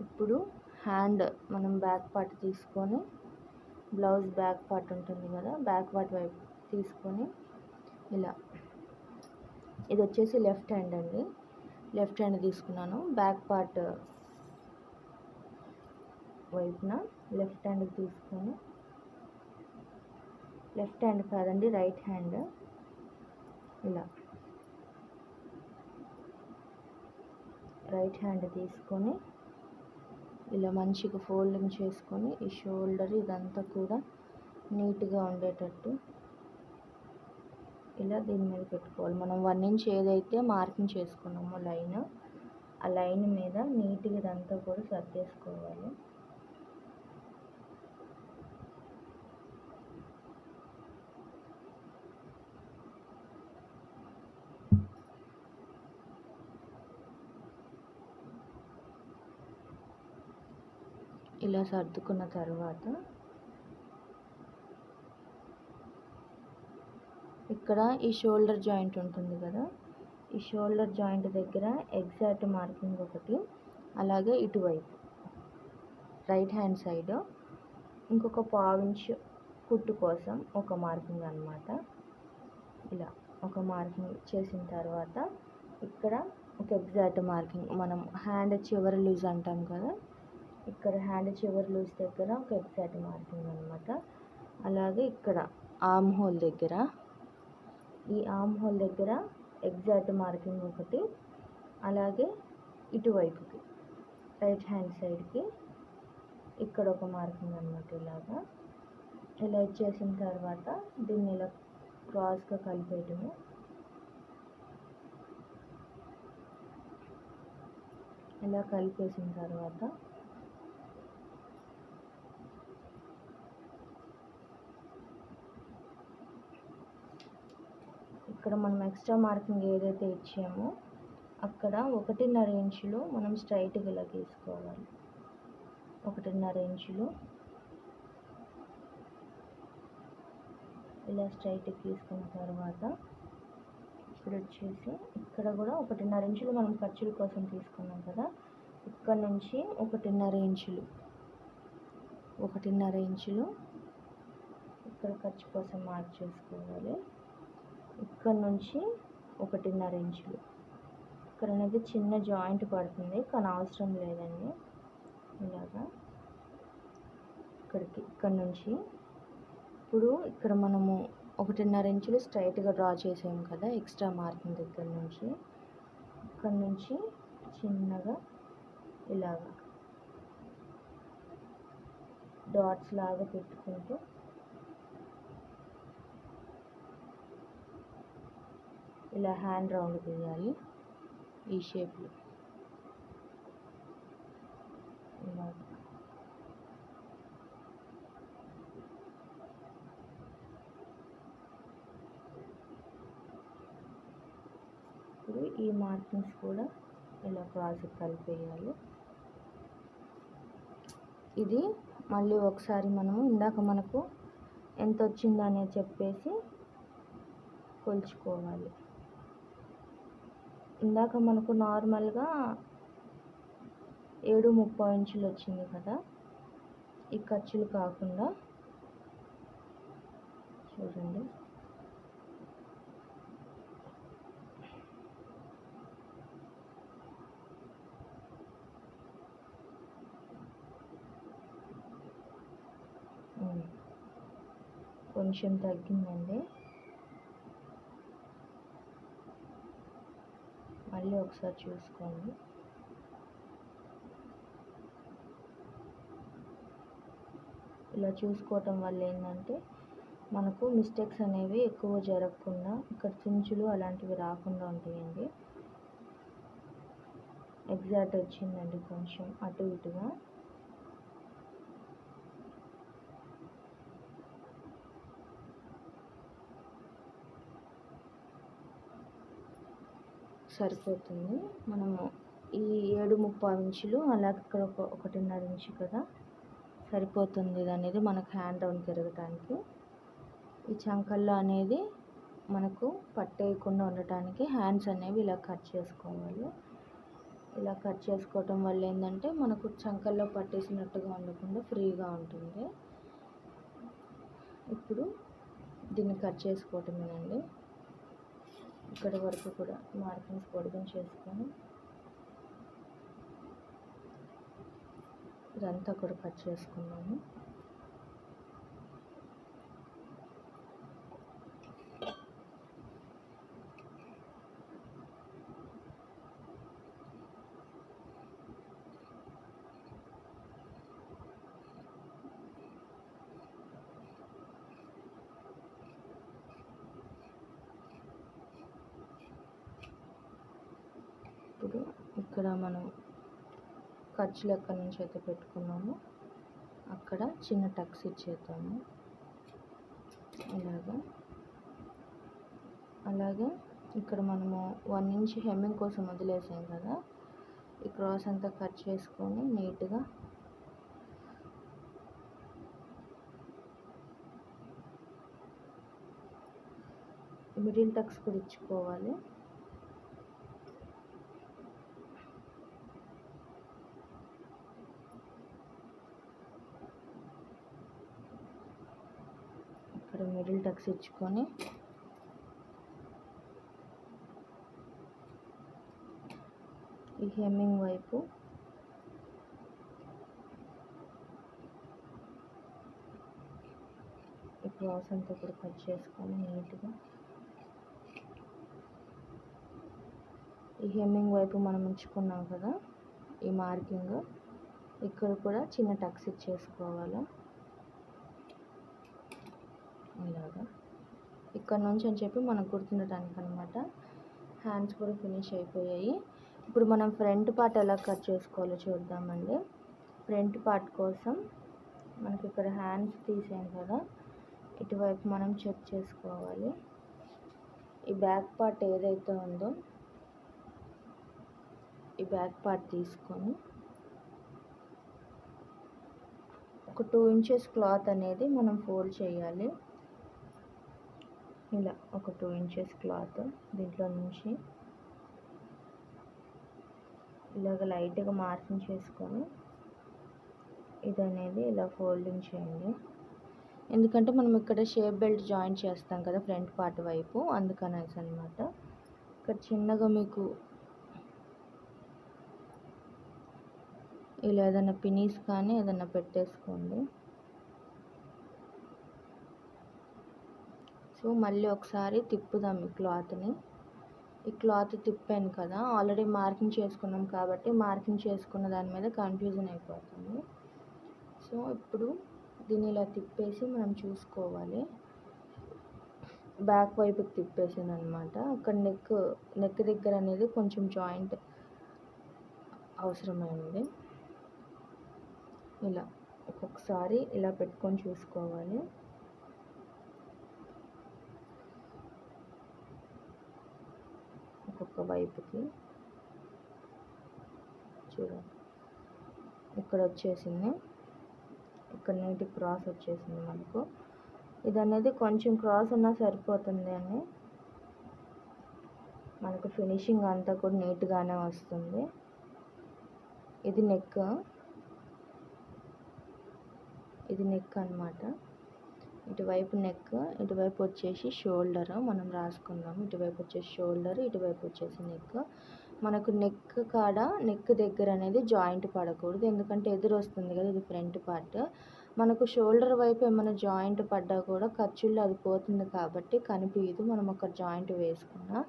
ఇప్పుడు హ్యాండ్ మనం బ్యాక్ పార్ట్ తీసుకొని బ్లౌజ్ బ్యాక్ పార్ట్ ఉంటుంది కదా, బ్యాక్ పార్ట్ వైపు తీసుకొని ఇలా, ఇది వచ్చేసి లెఫ్ట్ హ్యాండ్ అండి, లెఫ్ట్ హ్యాండ్ తీసుకున్నాను. బ్యాక్ పార్ట్ వైపున లెఫ్ట్ హ్యాండ్ తీసుకొని, లెఫ్ట్ హ్యాండ్ కాదండి రైట్ హ్యాండ్, ఇలా రైట్ హ్యాండ్ తీసుకొని ఇలా మంచిగా ఫోల్డింగ్ చేసుకొని ఈ షోల్డర్ ఇదంతా కూడా నీట్గా ఉండేటట్టు ఇలా దీని మీద పెట్టుకోవాలి. మనం 1 ఇంచ్ ఏదైతే మార్కింగ్ చేసుకున్నామో లైన్, ఆ లైన్ మీద నీట్గా ఇదంతా కూడా సర్దేసుకోవాలి. ఇలా సర్దుకున్న తర్వాత ఇక్కడ ఈ షోల్డర్ జాయింట్ ఉంటుంది కదా, ఈ షోల్డర్ జాయింట్ దగ్గర ఎగ్జాక్ట్ మార్కింగ్ ఒకటి, అలాగే ఇటువైపు రైట్ హ్యాండ్ సైడ్ ఇంకొక 1/2 ఇంచ్ కుట్టు కోసం ఒక మార్కింగ్ అన్నమాట. ఇలా ఒక మార్కింగ్ చేసిన తర్వాత ఇక్కడ ఒక ఎగ్జాక్ట్ మార్కింగ్, మనం హ్యాండ్ చివరి లూజ్ అంటాం కదా, ఇక్కడ హ్యాండ్ చివరి లూజ్ దగ్గర ఒక ఎగ్జాక్ట్ మార్కింగ్ అనమాట. అలాగే ఇక్కడ ఆర్మ్ హోల్ దగ్గర, ఈ ఆర్మ్ హోల్ దగ్గర ఎగ్జాక్ట్ మార్కింగ్ ఒకటి, అలాగే ఇటువైపుకి రైట్ హ్యాండ్ సైడ్కి ఇక్కడ ఒక మార్కింగ్ అనమాట. ఇలా ఇచ్చేసిన తర్వాత దీన్ని ఇలా క్రాస్గా కలిపేయటము. ఇలా కలిపేసిన తర్వాత ఇక్కడ మనం ఎక్స్ట్రా మార్కింగ్ ఏదైతే ఇచ్చామో అక్కడ 1.5 ఇంచులు మనం స్ట్రైట్గా ఇలా గీసుకోవాలి. 1.5 ఇంచులు ఇలా స్ట్రైట్గా గీసుకున్న తర్వాత ఇప్పుడు వచ్చేసి ఇక్కడ కూడా 1.5 ఇంచులు మనం ఖర్చుల కోసం తీసుకున్నాం కదా, ఇక్కడ నుంచి 1.5 ఇంచులు ఇక్కడ ఖర్చు కోసం మార్క్ చేసుకోవాలి. ఇక్కడ నుంచి 1.5 ఇంచులు, ఇక్కడ అనేది చిన్న జాయింట్ పడుతుంది కానీ అవసరం లేదండి. ఇలాగా ఇక్కడ నుంచి ఇప్పుడు ఇక్కడ మనము 1.5 ఇంచులు స్ట్రైట్గా డ్రా చేసాము కదా ఎక్స్ట్రా మార్కింగ్ దగ్గర నుంచి, ఇక్కడ నుంచి చిన్నగా ఇలాగా డాట్స్ లాగా పెట్టుకుంటూ ఇలా హ్యాండ్ రౌండ్ తీయాలి ఈ షేప్లో. ఇలా ఇప్పుడు ఈ మార్కింగ్స్ కూడా ఇలా క్రాస్ కలిపేయాలి. ఇది మళ్ళీ ఒకసారి మనము ఇందాక మనకు ఎంత వచ్చిందనేది చెప్పేసి కొలుచుకోవాలి. ఇందాక మనకు నార్మల్గా 7.30 ఇంచులు వచ్చింది కదా, ఈ ఖర్చులు కాకుండా చూడండి కొంచెం తగ్గిందండి. మళ్ళీ ఒకసారి చూసుకోండి. ఇలా చూసుకోవటం వల్ల ఏంటంటే మనకు మిస్టేక్స్ అనేవి ఎక్కువ జరగకుండా, ఇక్కడ చించులు అలాంటివి రాకుండా ఉంటాయండి. ఎగ్జాక్ట్ వచ్చిందండి, కొంచెం అటు ఇటుగా. సరిపోతుంది. మనము ఈ 7.30 ఇంచులు అలాగే ఇక్కడ 1.5 ఇంచు కదా సరిపోతుంది. ఇది అనేది మనకు హ్యాండ్ రౌండ్ తిరగటానికి. ఈ చంకల్లో అనేది మనకు పట్టేయకుండా ఉండటానికి హ్యాండ్స్ అనేవి ఇలా కట్ చేసుకోవాలి. ఇలా కట్ చేసుకోవటం వల్ల ఏంటంటే మనకు చంకల్లో పట్టేసినట్టుగా ఉండకుండా ఫ్రీగా ఉంటుంది. ఇప్పుడు దీన్ని కట్ చేసుకోవటమేనండి. ఇక్కడ వరకు కూడా మార్కింగ్స్ పొడిగిన చేసుకొని ఇదంతా కూడా కట్ చేసుకున్నాము. ఇప్పుడు ఇక్కడ మనం ఖర్చులు ఎక్కడి నుంచి అయితే పెట్టుకున్నామో అక్కడ చిన్న టక్స్ ఇచ్చేద్దాము. అలాగే ఇక్కడ మనము 1 ఇంచ్ హెమ్మింగ్ కోసం వదిలేసాం కదా, ఈ క్రాస్ అంతా కట్ చేసుకొని నీట్గా మిడిల్ టక్స్ కూడా ఇచ్చుకోవాలి. ఇక్కడ మిడిల్ టక్స్ ఇచ్చుకొని ఈ హెమ్మింగ్ వైపు ఈ క్రాస్ అంతా కూడా కట్ చేసుకొని నీట్గా ఈ హెమ్మింగ్ వైపు మనం ఉంచుకున్నాం కదా, ఈ మార్కింగ్ ఇక్కడ కూడా చిన్న టక్స్ ఇచ్చేసుకోవాలి. ఇలాగా ఇక్కడ నుంచి అని చెప్పి మనకు గుర్తుండటానికి అనమాట. హ్యాండ్స్ కూడా ఫినిష్ అయిపోయాయి. ఇప్పుడు మనం ఫ్రంట్ పార్ట్ ఎలా కట్ చేసుకోవాలో చూద్దామండి. ఫ్రంట్ పార్ట్ కోసం మనకి ఇక్కడ హ్యాండ్స్ తీసాం కదా, ఇటువైపు మనం చెక్ చేసుకోవాలి. ఈ బ్యాక్ పార్ట్ ఏదైతే ఉందో ఈ బ్యాక్ పార్ట్ తీసుకొని ఒక 2 ఇంచెస్ క్లాత్ అనేది మనం ఫోల్డ్ చేయాలి. ఇలా ఒక 2 ఇంచెస్ క్లాత్ దీంట్లో నుంచి ఇలాగ లైట్గా మార్కింగ్ చేసుకొని ఇది అనేది ఇలా ఫోల్డింగ్ చేయండి. ఎందుకంటే మనం ఇక్కడ షేప్ బెల్ట్ జాయిన్ చేస్తాం కదా ఫ్రంట్ పార్ట్ వైపు, అందుకనేసి అనమాట. ఇక్కడ చిన్నగా మీకు ఇలా ఏదైనా పినీస్ కానీ ఏదైనా పెట్టేసుకోండి. సో మళ్ళీ ఒకసారి తిప్పుదాం ఈ క్లాత్ని. ఈ క్లాత్ తిప్పాను కదా, ఆల్రెడీ మార్కింగ్ చేసుకున్నాం కాబట్టి మార్కింగ్ చేసుకున్న దాని మీద కన్ఫ్యూజన్ అయిపోతుంది. సో ఇప్పుడు దీన్ని ఇలా తిప్పేసి మనం చూసుకోవాలి. బ్యాక్ వైపుకి తిప్పేసాను అనమాట. అక్కడ నెక్ దగ్గర అనేది కొంచెం జాయింట్ అవసరమైంది. ఇలా ఒక్కొక్కసారి ఇలా పెట్టుకొని చూసుకోవాలి. ఒక్కొక్క వైపుకి చూడండి, ఇక్కడ వచ్చేసింది, ఇక్కడ నీటి క్రాస్ వచ్చేసింది మనకు. ఇది అనేది కొంచెం క్రాస్ ఉన్నా సరిపోతుంది అని మనకు ఫినిషింగ్ అంతా కూడా నీట్గానే వస్తుంది. ఇది నెక్ అన్నమాట. ఇటువైపు నెక్, ఇటువైపు వచ్చేసి షోల్డర్ మనం రాసుకుందాము. ఇటువైపు వచ్చేసి షోల్డర్, ఇటువైపు వచ్చేసి నెక్. మనకు నెక్ కాడ నెక్ దగ్గర అనేది జాయింట్ పడకూడదు, ఎందుకంటే ఎదురు వస్తుంది కదా ఇది ఫ్రంట్ పార్ట్. మనకు షోల్డర్ వైపు ఏమైనా జాయింట్ పడ్డా కూడా ఖర్చుల్లో అది పోతుంది కాబట్టి కనిపించదు మనం ఒక జాయింట్ వేసుకున్నా.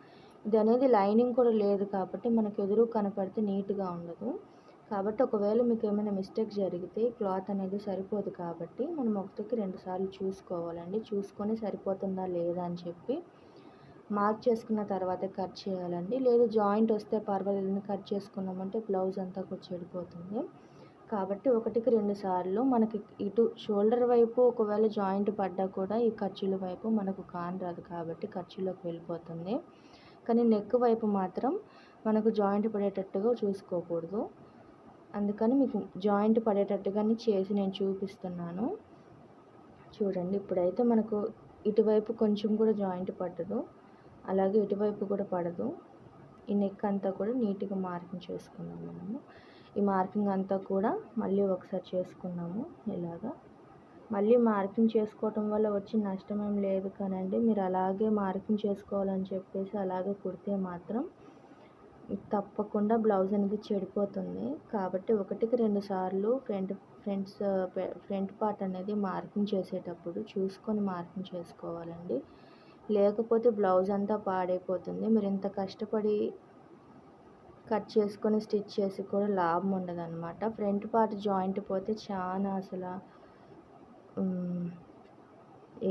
ఇది అనేది లైనింగ్ కూడా లేదు కాబట్టి మనకు ఎదురు కనపడితే నీట్గా ఉండదు. కాబట్టి ఒకవేళ మీకు ఏమైనా మిస్టేక్ జరిగితే క్లాత్ అనేది సరిపోదు కాబట్టి మనం 1కి 2 సార్లు చూసుకోవాలండి. చూసుకొని సరిపోతుందా లేదా అని చెప్పి మార్క్ చేసుకున్న తర్వాతే కట్ చేయాలండి. లేదు జాయింట్ వస్తే పర్వాలేదని కట్ చేసుకున్నామంటే బ్లౌజ్ అంతా కూడా చెడిపోతుంది. కాబట్టి 1కి 2 సార్లు మనకి ఇటు షోల్డర్ వైపు ఒకవేళ జాయింట్ పడ్డా కూడా ఈ ఖర్చుల వైపు మనకు కానరాదు కాబట్టి ఖర్చులోకి వెళ్ళిపోతుంది. కానీ నెక్ వైపు మాత్రం మనకు జాయింట్ పడేటట్టుగా చూసుకోకూడదు. అందుకని మీకు జాయింట్ పడేటట్టుగానే చేసి నేను చూపిస్తున్నాను. చూడండి, ఇప్పుడైతే మనకు ఇటువైపు కొంచెం కూడా జాయింట్ పట్టదు, అలాగే ఇటువైపు కూడా పడదు. ఈ నెక్ అంతా కూడా నీట్గా మార్కింగ్ చేసుకున్నాము మనము. ఈ మార్కింగ్ అంతా కూడా మళ్ళీ ఒకసారి చేసుకున్నాము. ఇలాగా మళ్ళీ మార్కింగ్ చేసుకోవటం వల్ల వచ్చి నష్టం ఏం లేదు కానండి, మీరు అలాగే మార్కింగ్ చేసుకోవాలని చెప్పేసి అలాగే కుడితే మాత్రం తప్పకుండా బ్లౌజ్ అనేది చెడిపోతుంది. కాబట్టి 1కి 2 సార్లు ఫ్రంట్ పార్ట్ అనేది మార్కింగ్ చేసేటప్పుడు చూసుకొని మార్కింగ్ చేసుకోవాలండి. లేకపోతే బ్లౌజ్ అంతా పాడైపోతుంది. మీరు ఇంత కష్టపడి కట్ చేసుకొని స్టిచ్ చేసి కూడా లాభం ఉండదు అనమాట. ఫ్రంట్ పార్ట్ జాయింట్ పోతే చాలా అసలు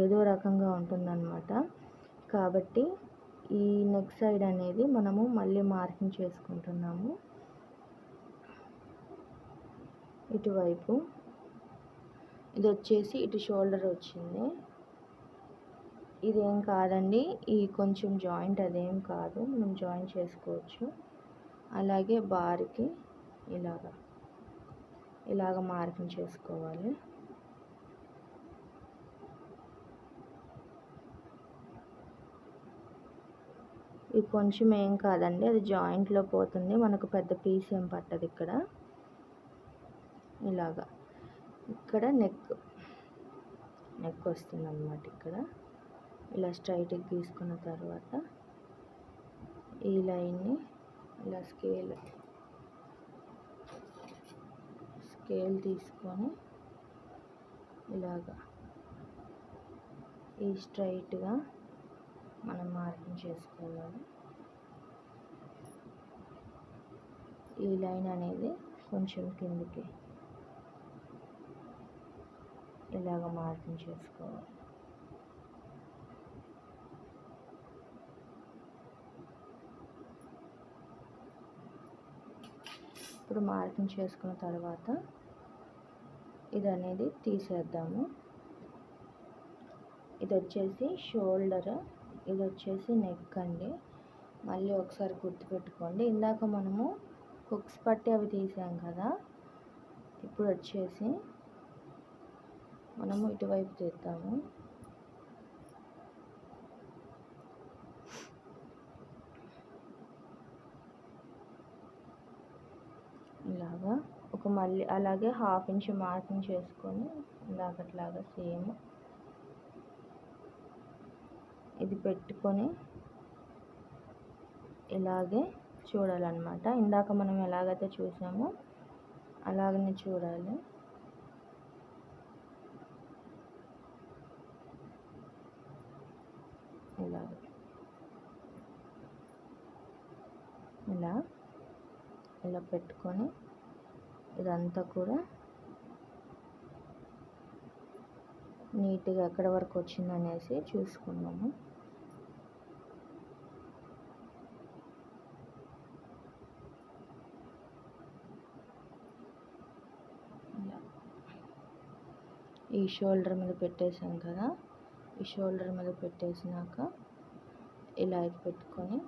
ఏదో రకంగా ఉంటుందన్నమాట. కాబట్టి ఈ నెక్ సైడ్ అనేది మనము మళ్ళీ మార్కింగ్ చేసుకుంటున్నాము. ఇటువైపు ఇది వచ్చేసి ఇటు షోల్డర్ వచ్చింది. ఇదేం కాదండి, ఈ కొంచెం జాయింట్ అదేం కాదు, మనం జాయిన్ చేసుకోవచ్చు. అలాగే బార్కి ఇలాగ మార్కింగ్ చేసుకోవాలి. ఇది కొంచెం ఏం కాదండి, అది జాయింట్లో పోతుంది, మనకు పెద్ద పీస్ ఏం పట్టదు. ఇలాగా ఇక్కడ నెక్ వస్తుంది అన్నమాట. ఇక్కడ ఇలా స్ట్రైట్గా గీసుకున్న తర్వాత ఈ లైన్ని ఇలా స్కేల్ తీసుకొని ఇలాగా ఈ స్ట్రైట్గా మనం మార్కింగ్ చేసుకోవాలి. ఈ లైన్ అనేది కొంచెం కిందికి ఇలాగ మార్కింగ్ చేసుకోవాలి. ఇప్పుడు మార్కింగ్ చేసుకున్న తర్వాత ఇది అనేది తీసేద్దాము. ఇది వచ్చేసి షోల్డర్, ఇది వచ్చేసి నెక్ అండి. మళ్ళీ ఒకసారి గుర్తుపెట్టుకోండి, ఇందాక మనము హుక్స్ పట్టి అవి తీసాం కదా, ఇప్పుడు వచ్చేసి మనము ఇటువైపు తీద్దాము. ఇలాగా మళ్ళీ అలాగే 1/2 ఇంచ్ మార్కింగ్ చేసుకొని ఇందాకట్లాగా సేమ్ ఇది పెట్టుకొని ఇలాగే చూడాలన్నమాట. ఇందాక మనం ఎలాగైతే చూసామో అలాగనే చూడాలి. ఇలా పెట్టుకొని ఇదంతా కూడా నీట్గా ఎక్కడ వరకు వచ్చిందనేసి చూసుకున్నాము. ఈ షోల్డర్ మీద పెట్టేసాం కదా, ఈ షోల్డర్ మీద పెట్టేసినాక ఇలా పెట్టుకొని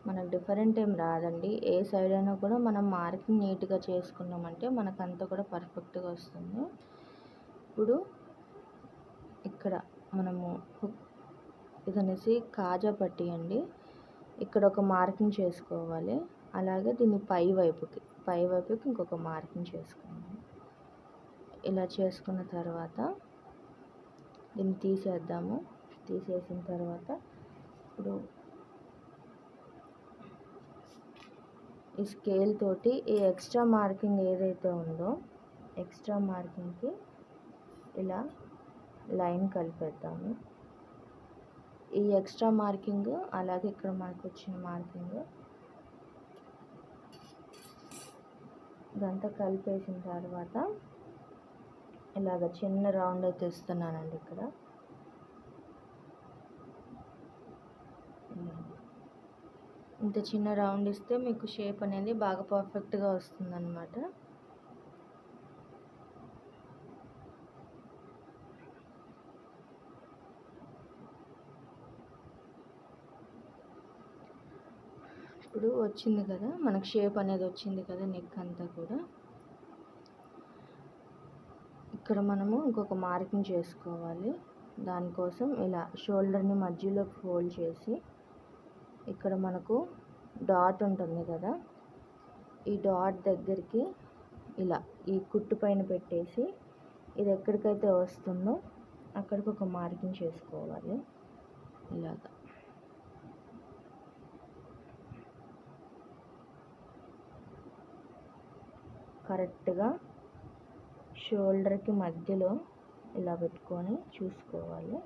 మనకు డిఫరెంట్ ఏం రాదండి. ఏ సైడ్ అయినా కూడా మనం మార్కింగ్ నీట్గా చేసుకున్నామంటే మనకు అంతా కూడా పర్ఫెక్ట్గా వస్తుంది. ఇప్పుడు ఇక్కడ మనము ఇదనేసి కాజా పట్టి అండి, ఇక్కడ ఒక మార్కింగ్ చేసుకోవాలి. అలాగే దీన్ని పై వైపుకి ఇంకొక మార్కింగ్ చేసుకోవాలి. ఇలా చేసుకున్న తర్వాత దీన్ని తీసేద్దాము. తీసేసిన తర్వాత ఇప్పుడు ఈ స్కేల్ తోటి ఈ ఎక్స్ట్రా మార్కింగ్ ఏదైతే ఉందో ఎక్స్ట్రా మార్కింగ్కి ఇలా లైన్ కలిపేద్దాము. ఈ ఎక్స్ట్రా మార్కింగ్ అలాగే ఇక్కడ మనకు వచ్చిన మార్కింగ్ ఇదంతా కలిపేసిన తర్వాత ఇలాగ చిన్న రౌండ్ అయితే ఇస్తున్నానండి. ఇక్కడ ఇంత చిన్న రౌండ్ ఇస్తే మీకు షేప్ అనేది బాగా పర్ఫెక్ట్గా వస్తుందన్నమాట. ఇప్పుడు వచ్చింది కదా, మనకు షేప్ అనేది వచ్చింది కదా నెక్ అంతా కూడా. ఇక్కడ మనము ఇంకొక మార్కింగ్ చేసుకోవాలి. దానికోసం ఇలా షోల్డర్ని మధ్యలో ఫోల్డ్ చేసి ఇక్కడ మనకు డాట్ ఉంటుంది కదా, ఈ డాట్ దగ్గరికి ఇలా ఈ కుట్టు పైన పెట్టేసి ఇది ఎక్కడికైతే వస్తుందో అక్కడికి ఒక మార్కింగ్ చేసుకోవాలి. ఇలాగా కరెక్ట్గా షోల్డర్కి మధ్యలో ఇలా పెట్టుకొని చూసుకోవాలి.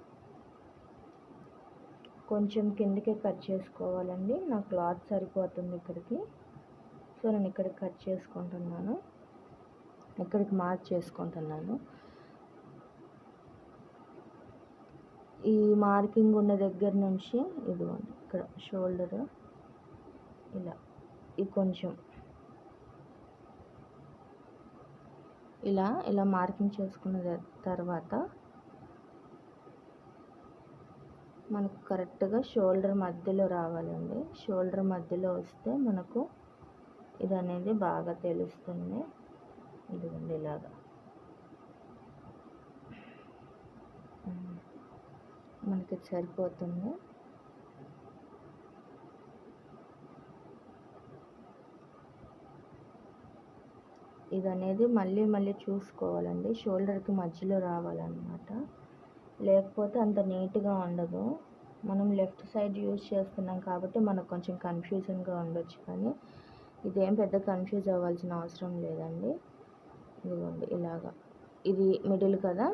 కొంచెం కిందకే కట్ చేసుకోవాలండి. నా క్లాత్ సరిపోతుంది ఇక్కడికి, సో నేను ఇక్కడికి కట్ చేసుకుంటున్నాను, ఇక్కడికి మార్క్ చేసుకుంటున్నాను. ఈ మార్కింగ్ ఉన్న దగ్గర నుంచి ఇదిగోండి ఇక్కడ షోల్డర్ ఇలా ఇది కొంచెం ఇలా మార్కింగ్ చేసుకున్న తర్వాత మనకు కరెక్ట్గా షోల్డర్ మధ్యలో రావాలండి. షోల్డర్ మధ్యలో వస్తే మనకు ఇది అనేది బాగా తెలుస్తుంది. ఇదిగోండి ఇలాగా మనకి సరిపోతుంది. ఇది అనేది మళ్ళీ చూసుకోవాలండి. షోల్డర్కి మధ్యలో రావాలన్నమాట, లేకపోతే అంత నీట్గా ఉండదు. మనం లెఫ్ట్ సైడ్ యూజ్ చేస్తున్నాం కాబట్టి మనకు కొంచెం కన్ఫ్యూజన్గా ఉండొచ్చు, కానీ ఇదేం పెద్ద కన్ఫ్యూజ్ అవ్వాల్సిన అవసరం లేదండి. ఇదిగోండి ఇలాగా ఇది మిడిల్ కదా,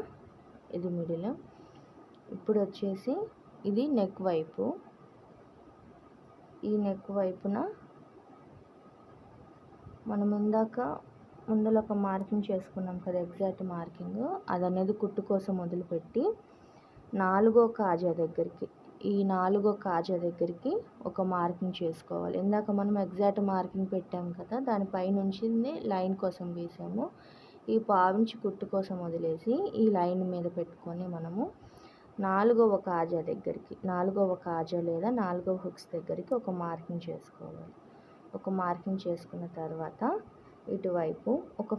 ఇది మిడిల్. ఇప్పుడు వచ్చేసి ఇది నెక్ వైపు. ఈ నెక్ వైపున మనం ముందర ఒక మార్కింగ్ చేసుకున్నాం కదా, ఎగ్జాక్ట్ మార్కింగ్, అది అనేది కుట్టు కోసం వదిలిపెట్టి 4వ కాజా దగ్గరికి, ఈ 4వ కాజా దగ్గరికి ఒక మార్కింగ్ చేసుకోవాలి. ఇందాక మనం ఎగ్జాక్ట్ మార్కింగ్ పెట్టాం కదా, దానిపై నుంచి లైన్ కోసం వేసాము. ఈ పావించి కుట్టు కోసం వదిలేసి ఈ లైన్ మీద పెట్టుకొని మనము 4వ కాజా దగ్గరికి, 4వ కాజా లేదా 4వ హుక్స్ దగ్గరికి ఒక మార్కింగ్ చేసుకోవాలి. ఒక మార్కింగ్ చేసుకున్న తర్వాత ఇటువైపు ఒక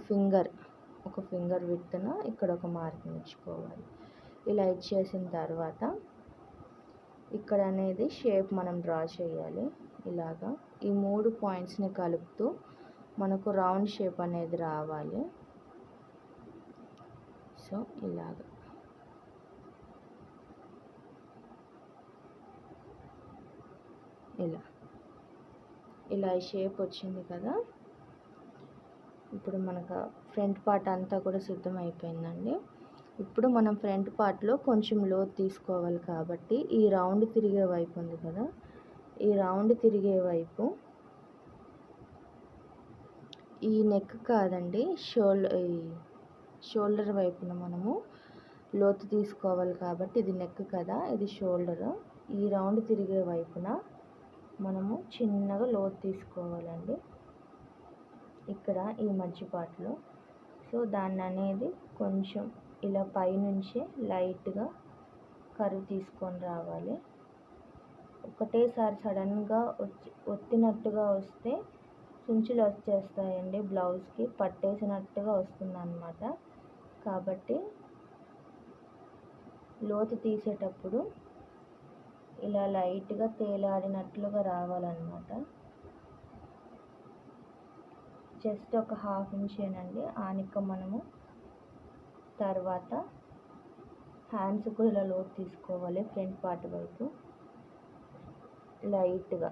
ఫింగర్ విడ్త్న ఇక్కడ ఒక మార్కింగ్ ఇచ్చుకోవాలి. ఇలా ఇచ్చేసిన తర్వాత ఇక్కడ అనేది షేప్ మనం డ్రా చేయాలి. ఇలాగా ఈ 3 పాయింట్స్ని కలుపుతూ మనకు రౌండ్ షేప్ అనేది రావాలి. సో ఇలాగా ఇలా షేప్ వచ్చింది కదా. ఇప్పుడు మనకు ఫ్రంట్ పార్ట్ అంతా కూడా సిద్ధం అయిపోయిందండి. ఇప్పుడు మనం ఫ్రంట్ పార్ట్లో కొంచెం లోతు తీసుకోవాలి కాబట్టి ఈ రౌండ్ తిరిగే వైపు ఉంది కదా, ఈ రౌండ్ తిరిగే వైపు ఈ నెక్ కాదండి, షోల్డర్ వైపున మనము లోతు తీసుకోవాలి కాబట్టి ఇది నెక్ కదా, ఇది షోల్డర్. ఈ రౌండ్ తిరిగే వైపున మనము చిన్నగా లోతు తీసుకోవాలండి ఇక్కడ ఈ మధ్య పార్ట్లో. సో దాన్ని అనేది కొంచెం ఇలా పైనుంచి లైట్గా కర్వ్ తీసుకొని రావాలి. ఒకటేసారి సడన్గా ఒత్తినట్టుగా వస్తే చుంచులు వచ్చేస్తాయండి, బ్లౌజ్కి పట్టేసినట్టుగా వస్తుందన్నమాట. కాబట్టి లోతు తీసేటప్పుడు ఇలా లైట్గా తేలాడినట్లుగా రావాలన్నమాట. జస్ట్ ఒక 1/2 ఇంచేనండి ఆనిక. మనము తర్వాత హ్యాండ్స్ కూడా ఇలా లోతు తీసుకోవాలి. ఫ్రంట్ పార్ట్ వైపు లైట్గా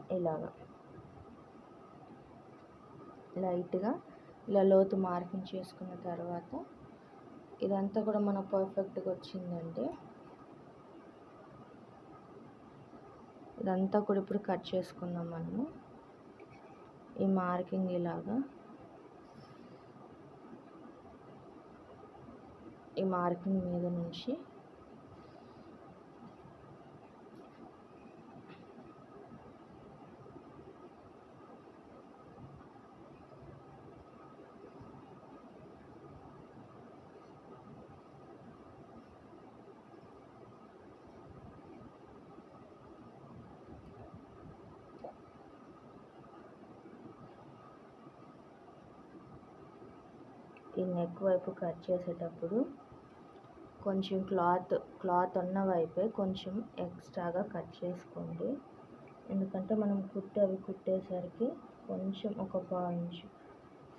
ఇలా లోతు మార్కింగ్ చేసుకున్న తర్వాత ఇదంతా కూడా మనకు పర్ఫెక్ట్గా వచ్చిందండి. ఇదంతా కూడా ఇప్పుడు కట్ చేసుకుందాం మనము. ఈ మార్కింగ్ ఇలాగా, ఈ మార్కింగ్ మీద నుంచి ఈ నెక్ వైపు కట్ చేసేటప్పుడు కొంచెం క్లాత్ ఉన్న వైపే కొంచెం ఎక్స్ట్రాగా కట్ చేసుకోండి. ఎందుకంటే మనం కుట్టేసరికి కొంచెం ఒక 1/4 ఇంచు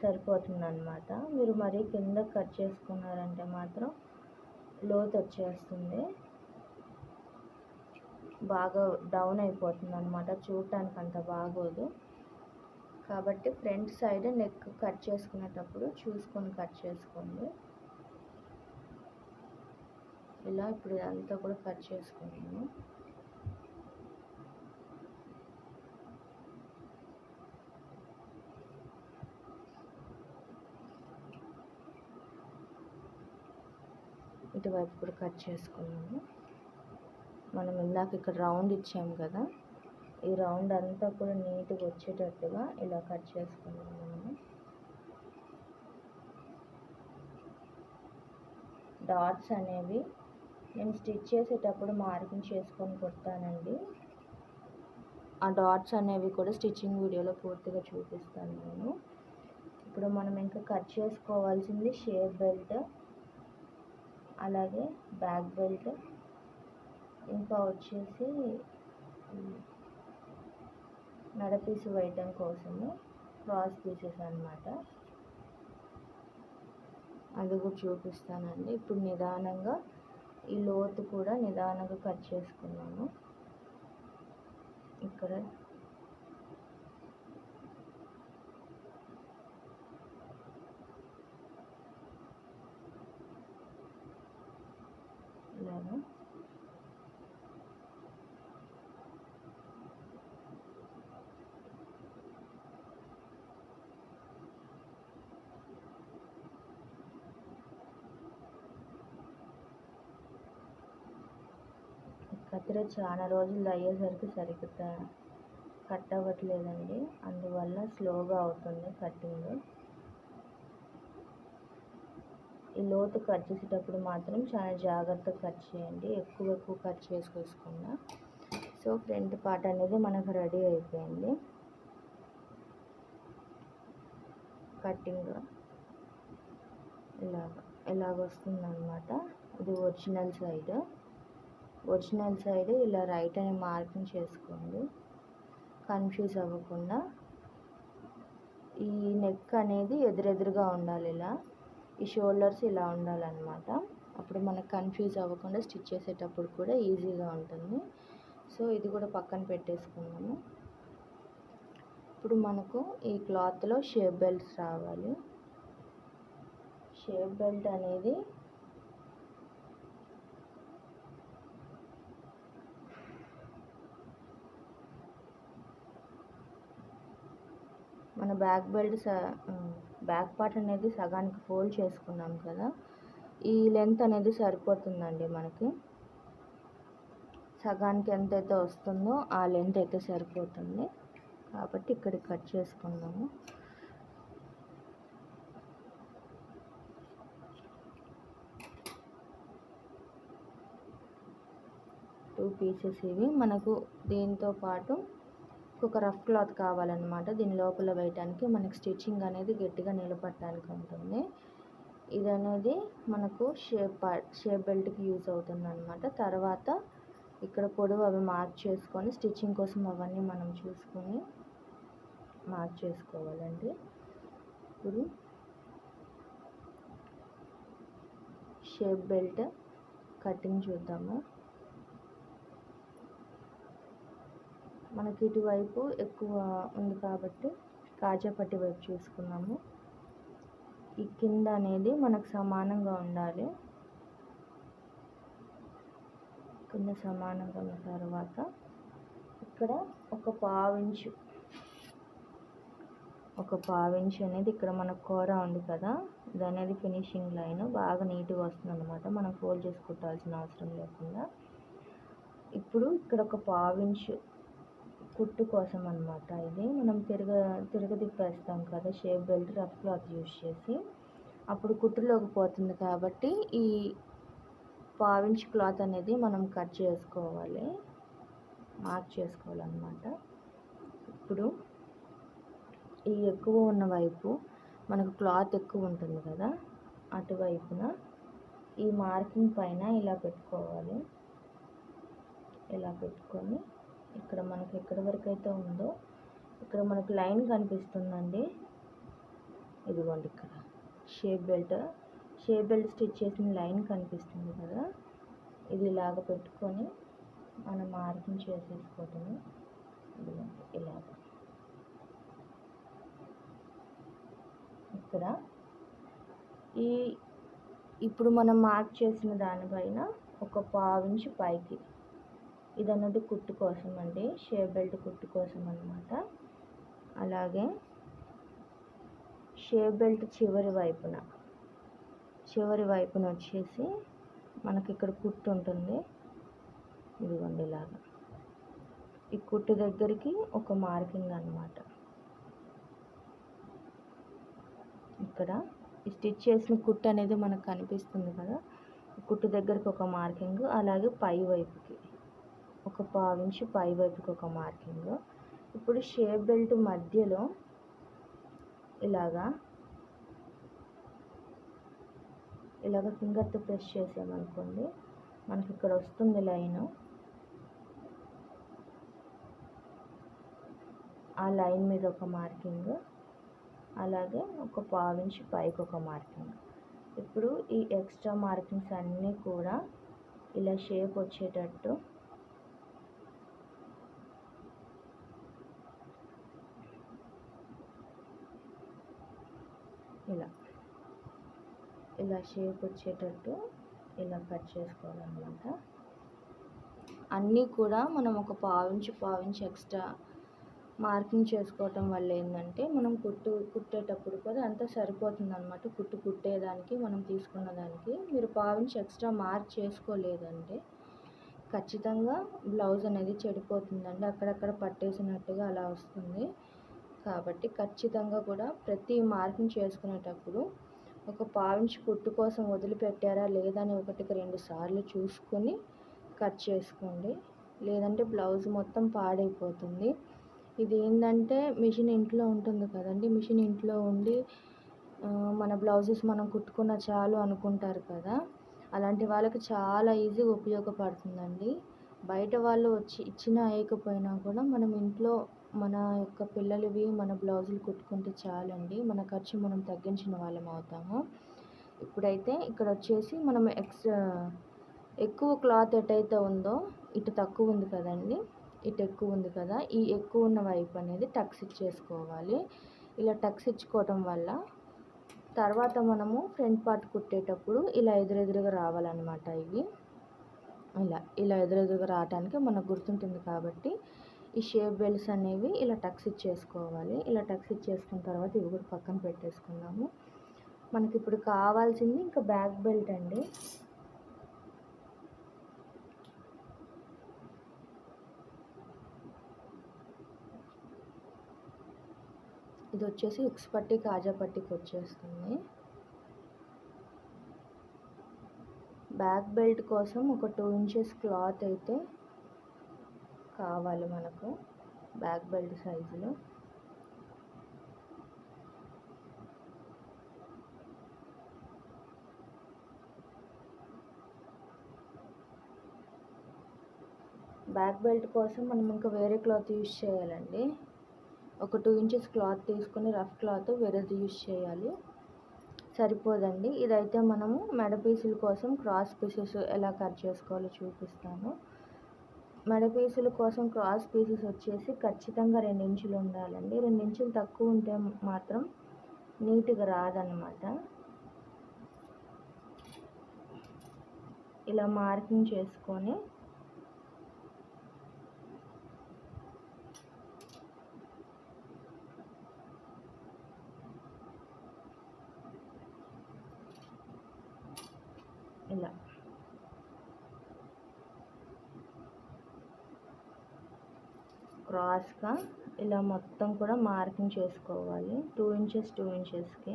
సరిపోతుంది అన్నమాట. మీరు మరీ కింద కట్ చేసుకున్నారంటే మాత్రం లోతు వచ్చేస్తుంది, బాగా డౌన్ అయిపోతుంది అన్నమాట, చూడటానికి అంత బాగోదు. కాబట్టి ఫ్రంట్ సైడ్ నెక్ కట్ చేసుకునేటప్పుడు చూసుకొని కట్ చేసుకోండి. ఇలా ఇప్పుడు ఇదంతా కూడా కట్ చేసుకున్నాను. ఇటువైపు కూడా కట్ చేసుకున్నాము. మనం ఇందాక ఇక్కడ రౌండ్ ఇచ్చాము కదా, ఈ రౌండ్ అంతా కూడా నీట్గా వచ్చేటట్టుగా ఇలా కట్ చేసుకున్నాము మనము. డాట్స్ అనేవి నేను స్టిచ్ చేసేటప్పుడు మార్కింగ్ చేసుకొని కొడతానండి. ఆ డాట్స్ అనేవి కూడా స్టిచ్చింగ్ వీడియోలో పూర్తిగా చూపిస్తాను నేను. ఇప్పుడు మనం ఇంకా కట్ చేసుకోవాల్సింది షేప్ బెల్ట్, అలాగే బ్యాక్ బెల్ట్, ఇంకా వచ్చేసి నడపీసు వేయటం కోసము క్రాస్ పీసెస్ అన్నమాట. అది కూడా చూపిస్తానండి. ఇప్పుడు నిదానంగా ఈ లోతు కూడా నిదానంగా కట్ చేసుకున్నాను. ఇక్కడ ఇలాగా కత్తిర చాలా రోజులు అయ్యేసరికి సరిగ్గా కట్ అవ్వట్లేదండి, అందువల్ల స్లోగా అవుతుంది కటింగ్. ఈ లోతు కట్ చేసేటప్పుడు మాత్రం చాలా జాగ్రత్తగా కట్ చేయండి, ఎక్కువ కట్ చేసుకోకుండా. సో ఫ్రంట్ పార్ట్ అనేది మనకు రెడీ అయిపోయింది. కటింగ్ ఇలాగ వస్తుంది అన్నమాట. ఇది ఒరిజినల్ సైడ్ ఇలా రైట్ అని మార్కింగ్ చేసుకోండి, కన్ఫ్యూజ్ అవ్వకుండా. ఈ నెక్ అనేది ఎదురెదురుగా ఉండాలి, ఇలా ఈ షోల్డర్స్ ఇలా ఉండాలన్నమాట. అప్పుడు మనకు కన్ఫ్యూజ్ అవ్వకుండా స్టిచ్ చేసేటప్పుడు కూడా ఈజీగా ఉంటుంది. సో ఇది కూడా పక్కన పెట్టేసుకున్నాము. ఇప్పుడు మనకు ఈ క్లాత్లో షేప్ బెల్ట్స్ రావాలి. షేప్ బెల్ట్ అనేది మన బ్యాక్ పార్ట్ అనేది సగానికి ఫోల్డ్ చేసుకున్నాం కదా, ఈ లెంత్ అనేది సరిపోతుందండి మనకి. సగానికి ఎంతైతే వస్తుందో ఆ లెంత్ అయితే సరిపోతుంది, కాబట్టి ఇక్కడికి కట్ చేసుకున్నాము. టూ పీసెస్ ఇవి. మనకు దీంతో పాటు ఒక రఫ్ క్లాత్ కావాలన్నమాట, దీని లోపల వేయటానికి. మనకి స్టిచ్చింగ్ అనేది గట్టిగా నిలబడటానికి ఉంటుంది. ఇది అనేది మనకు షేప్ బెల్ట్కి యూజ్ అవుతుంది అన్నమాట. తర్వాత ఇక్కడ పొడవు అవి మార్క్ చేసుకొని స్టిచ్చింగ్ కోసం అవన్నీ మనం చూసుకొని మార్క్ చేసుకోవాలండి. ఇప్పుడు షేప్ బెల్ట్ కటింగ్ చూద్దాము. మనకి ఇటువైపు ఎక్కువ ఉంది కాబట్టి కాజాపట్టి వైపు చూసుకున్నాము. ఈ కింద అనేది మనకు సమానంగా ఉండాలి. కింద సమానంగా ఉన్న తర్వాత ఇక్కడ ఒక పావించు అనేది ఇక్కడ మనకు కూర ఉంది కదా, ఇది అనేది ఫినిషింగ్ లైన్ బాగా నీట్గా వస్తుంది అన్నమాట, మనం ఫోల్డ్ చేసి కుట్టాల్సిన అవసరం లేకుండా. ఇప్పుడు ఇక్కడ ఒక పావించు కుట్టు కోసం అన్నమాట. ఇది మనం తిరగదిప్పేస్తాం కదా shape belt rough cloth use చేసి, అప్పుడు కుట్టులోకి పోతుంది కాబట్టి ఈ పావించ్ క్లాత్ అనేది మనం కట్ చేసుకోవాలి, మార్క్ చేసుకోవాలన్నమాట. ఇప్పుడు ఈ ఎక్కువ ఉన్న వైపు మనకు క్లాత్ ఎక్కువ ఉంటుంది కదా, అటువైపున ఈ మార్కింగ్ పైన ఇలా పెట్టుకోవాలి. ఇలా పెట్టుకొని ఇక్కడ మనకి ఎక్కడి వరకు అయితే ఉందో ఇక్కడ మనకు లైన్ కనిపిస్తుందండి, ఇదిగోండి ఇక్కడ షేప్ బెల్ట్ స్టిచ్ చేసిన లైన్ కనిపిస్తుంది కదా, ఇది ఇలాగ పెట్టుకొని మనం మార్కింగ్ చేసేసుకోవటము. ఇదిగోండి ఇలాగ. ఇక్కడ ఇప్పుడు మనం మార్క్ చేసిన దానిపైన ఒక పావించు పైకి, ఇది అన్నది కుట్టు కోసం అండి, షేప్ బెల్ట్ కుట్టు కోసం అన్నమాట. అలాగే షేప్ బెల్ట్ చివరి వైపున వచ్చేసి మనకి ఇక్కడ కుట్టు ఉంటుంది, ఇదిగోండి ఇలాగా ఈ కుట్టు దగ్గరికి ఒక మార్కింగ్ అన్నమాట. ఇక్కడ ఈ స్టిచ్ చేసిన కుట్టు అనేది మనకు కనిపిస్తుంది కదా, కుట్టు దగ్గరికి ఒక మార్కింగ్, అలాగే పై వైపుకి ఒక 1/2 ఇంచు పై వైపుకి ఒక మార్కింగ్. ఇప్పుడు షేప్ బెల్ట్ మధ్యలో ఇలాగా ఫింగర్తో ప్రెస్ చేసామనుకోండి, మనకి ఇక్కడ వస్తుంది లైన్. ఆ లైన్ మీద ఒక మార్కింగ్, అలాగే ఒక 1/2 ఇంచు పైకి ఒక మార్కింగ్. ఇప్పుడు ఈ ఎక్స్ట్రా మార్కింగ్స్ అన్నీ కూడా ఇలా షేప్ వచ్చేటట్టు ఇలా షేప్ వచ్చేటట్టు ఇలా కట్ చేసుకోవాలన్నమాట. అన్నీ కూడా మనం ఒక 1/2 ఇంచు ఎక్స్ట్రా మార్కింగ్ చేసుకోవటం వల్ల ఏంటంటే మనం కుట్టేటప్పుడు కూడా అంతా సరిపోతుంది అనమాట. కుట్టేదానికి మనం తీసుకున్న దానికి మీరు 1/2 ఇంచు ఎక్స్ట్రా మార్క్ చేసుకోలేదంటే ఖచ్చితంగా బ్లౌజ్ అనేది చెడిపోతుందండి, అక్కడక్కడ పట్టేసినట్టుగా అలా వస్తుంది. కాబట్టి ఖచ్చితంగా కూడా ప్రతి మార్కింగ్ చేసుకునేటప్పుడు ఒక 1/2 ఇంచు కుట్టు కోసం వదిలిపెట్టారా లేదా అని 1కి 2 సార్లు చూసుకొని కట్ చేసుకోండి, లేదంటే బ్లౌజ్ మొత్తం పాడైపోతుంది. ఇది ఏంటంటే మిషన్ ఇంట్లో ఉంటుంది కదండి, మిషన్ ఇంట్లో ఉండి మన బ్లౌజెస్ మనం కుట్టుకున్న చాలు అనుకుంటారు కదా, అలాంటి వాళ్ళకి చాలా ఈజీగా ఉపయోగపడుతుందండి. బయట వాళ్ళు వచ్చి ఇచ్చినా వేయకపోయినా కూడా మనం ఇంట్లో మన యొక్క పిల్లలవి మన బ్లౌజులు కుట్టుకుంటే చాలండి, మన ఖర్చు మనం తగ్గించిన వాళ్ళం అవుతాము. ఇప్పుడైతే ఇక్కడ వచ్చేసి మనం ఎక్కువ క్లాత్ ఎటైతే ఉందో ఇటు తక్కువ ఉంది కదండి, ఇటు ఎక్కువ ఉంది కదా, ఈ ఎక్కువ ఉన్న వైపు అనేది టక్స్ ఇచ్చేసుకోవాలి. ఇలా టక్స్ ఇచ్చుకోవటం వల్ల తర్వాత మనము ఫ్రంట్ పార్ట్ కుట్టేటప్పుడు ఇలా ఎదురెదురుగా రావాలన్నమాట. ఇవి ఇలా ఎదురెదురుగా రావడానికి మనకు గుర్తుంటుంది కాబట్టి ఈ షేప్ బెల్ట్స్ అనేవి ఇలా టక్స్ ఇచ్చేసుకోవాలి. ఇలా టక్స్ ఇచ్చేసుకున్న తర్వాత ఇవి కూడా పక్కన పెట్టేసుకుందాము. మనకి ఇప్పుడు కావాల్సింది ఇంకా బ్యాక్ బెల్ట్ అండి. ఇది వచ్చేసి ఉక్స్ పట్టి కాజా పట్టికి వచ్చేస్తుంది. బ్యాక్ బెల్ట్ కోసం ఒక 2 ఇంచెస్ క్లాత్ అయితే కావాలి మనకు బ్యాక్ బెల్ట్ సైజులో. బ్యాక్ బెల్ట్ కోసం మనం ఇంకా వేరే క్లాత్ యూజ్ చేయాలండి. ఒక 2 ఇంచెస్ క్లాత్ తీసుకొని రఫ్ క్లాత్ వేరేది యూజ్ చేయాలి, సరిపోదండి. ఇదైతే మనము మెడ పీసుల కోసం క్రాస్ పీసెస్ ఎలా కట్ చేసుకోవాలో చూపిస్తాను. మెడ పీసుల కోసం క్రాస్ పీసెస్ వచ్చేసి ఖచ్చితంగా 2 ఇంచులు ఉండాలండి. 2 ఇంచులు తక్కువ ఉంటే మాత్రం నీట్గా రాదన్నమాట. ఇలా మార్కింగ్ చేసుకొని ఇలా క్రాస్గా ఇలా మొత్తం కూడా మార్కింగ్ చేసుకోవాలి 2 ఇంచెస్ 2 ఇంచెస్కి.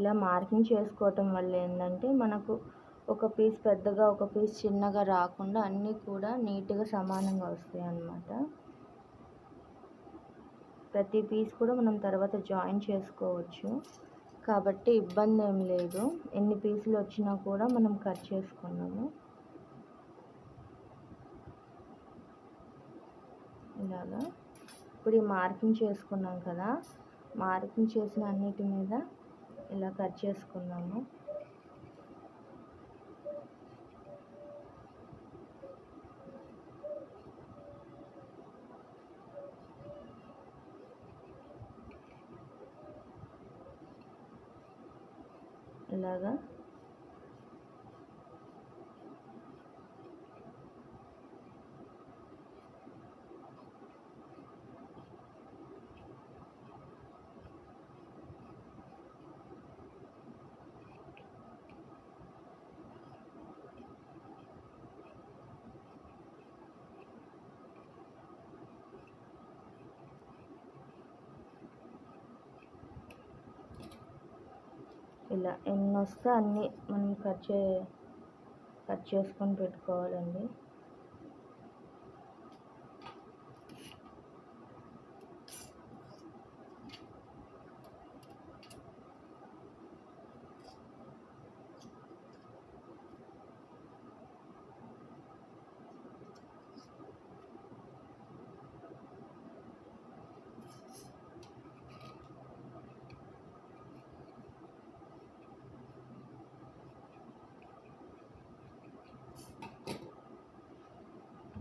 ఇలా మార్కింగ్ చేసుకోవటం వల్ల ఏంటంటే మనకు ఒక పీస్ పెద్దగా ఒక పీస్ చిన్నగా రాకుండా అన్నీ కూడా నీట్గా సమానంగా వస్తాయి అన్నమాట. ప్రతి పీస్ కూడా మనం తర్వాత జాయిన్ చేసుకోవచ్చు కాబట్టి ఇబ్బంది ఏం లేదు. ఎన్ని పీసులు వచ్చినా కూడా మనం కట్ చేసుకున్నాము. ఇలాగా ఇప్పుడు ఈ మార్కింగ్ చేసుకున్నాం కదా, మార్కింగ్ చేసిన అన్నిటి మీద ఇలా కట్ చేసుకున్నాము. ఇలాగా ఇలా ఎన్ని వస్తే అన్నీ మనం కట్ చేసుకొని పెట్టుకోవాలండి.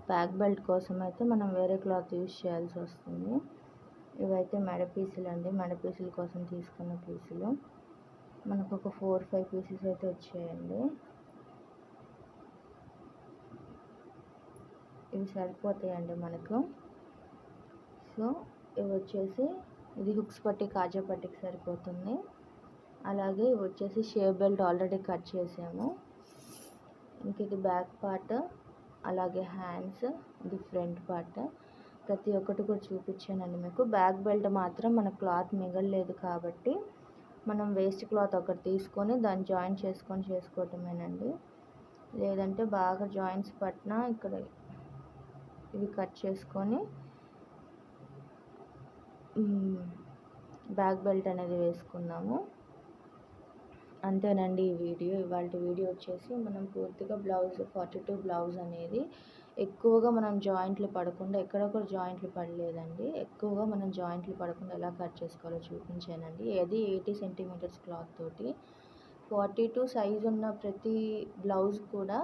బ్యాక్ బెల్ట్ కోసం అయితే మనం వేరే క్లాత్ యూజ్ చేయాల్సి వస్తుంది. ఇవైతే మెడ పీసులు అండి, మెడ పీసుల కోసం తీసుకున్న పీసులు. మనకు ఒక 4-5 పీసెస్ అయితే వచ్చాయండి. ఇవి సరిపోతాయండి మనకు. సో ఇవి వచ్చేసి ఇది హుక్స్ పట్టి కాజా పట్టికి సరిపోతుంది. అలాగే ఇవి వచ్చేసి షేప్ బెల్ట్ ఆల్రెడీ కట్ చేసాము. ఇంక ఇది బ్యాక్ పార్ట్, అలాగే హ్యాండ్స్, ఇది ఫ్రంట్ పార్ట్. ప్రతి ఒక్కటి కూడా చూపించానండి మీకు. బ్యాక్ బెల్ట్ మాత్రం మన క్లాత్ మిగలలేదు కాబట్టి మనం వేస్ట్ క్లాత్ ఒకటి తీసుకొని దాన్ని జాయిన్ చేసుకోవటమేనండి. లేదంటే బాగా జాయింట్స్ పట్టినా ఇక్కడ ఇవి కట్ చేసుకొని బ్యాక్ బెల్ట్ అనేది వేసుకున్నాము. అంతేనండి ఈ వీడియో. ఇవాళ వీడియో వచ్చేసి మనం పూర్తిగా బ్లౌజ్ 42 బ్లౌజ్ అనేది ఎక్కువగా మనం జాయింట్లు పడకుండా, ఎక్కడొక్కడ జాయింట్లు పడలేదండి, ఎక్కువగా మనం జాయింట్లు పడకుండా ఎలా కట్ చేసుకోవాలో చూపించానండి. అది 80 సెంటీమీటర్స్ క్లాత్ తోటి 42 సైజు ఉన్న ప్రతి బ్లౌజ్ కూడా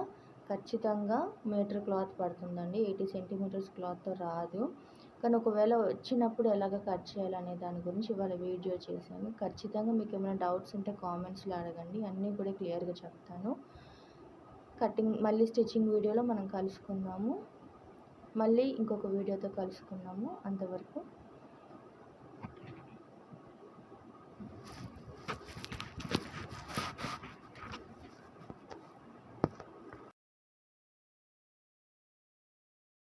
ఖచ్చితంగా మీటర్ క్లాత్ పడుతుందండి. 80 సెంటీమీటర్స్ క్లాత్తో రాదు. కానీ ఒకవేళ వచ్చినప్పుడు ఎలాగ కట్ చేయాలనే దాని గురించి ఇవాళ వీడియో చేశాను. ఖచ్చితంగా మీకు ఏమైనా డౌట్స్ ఉంటే కామెంట్స్లో అడగండి, అన్నీ కూడా క్లియర్గా చెప్తాను. మళ్ళీ స్టిచ్చింగ్ వీడియోలో మనం కలుసుకుందాము. మళ్ళీ ఇంకొక వీడియోతో కలుసుకుందాము. అంతవరకు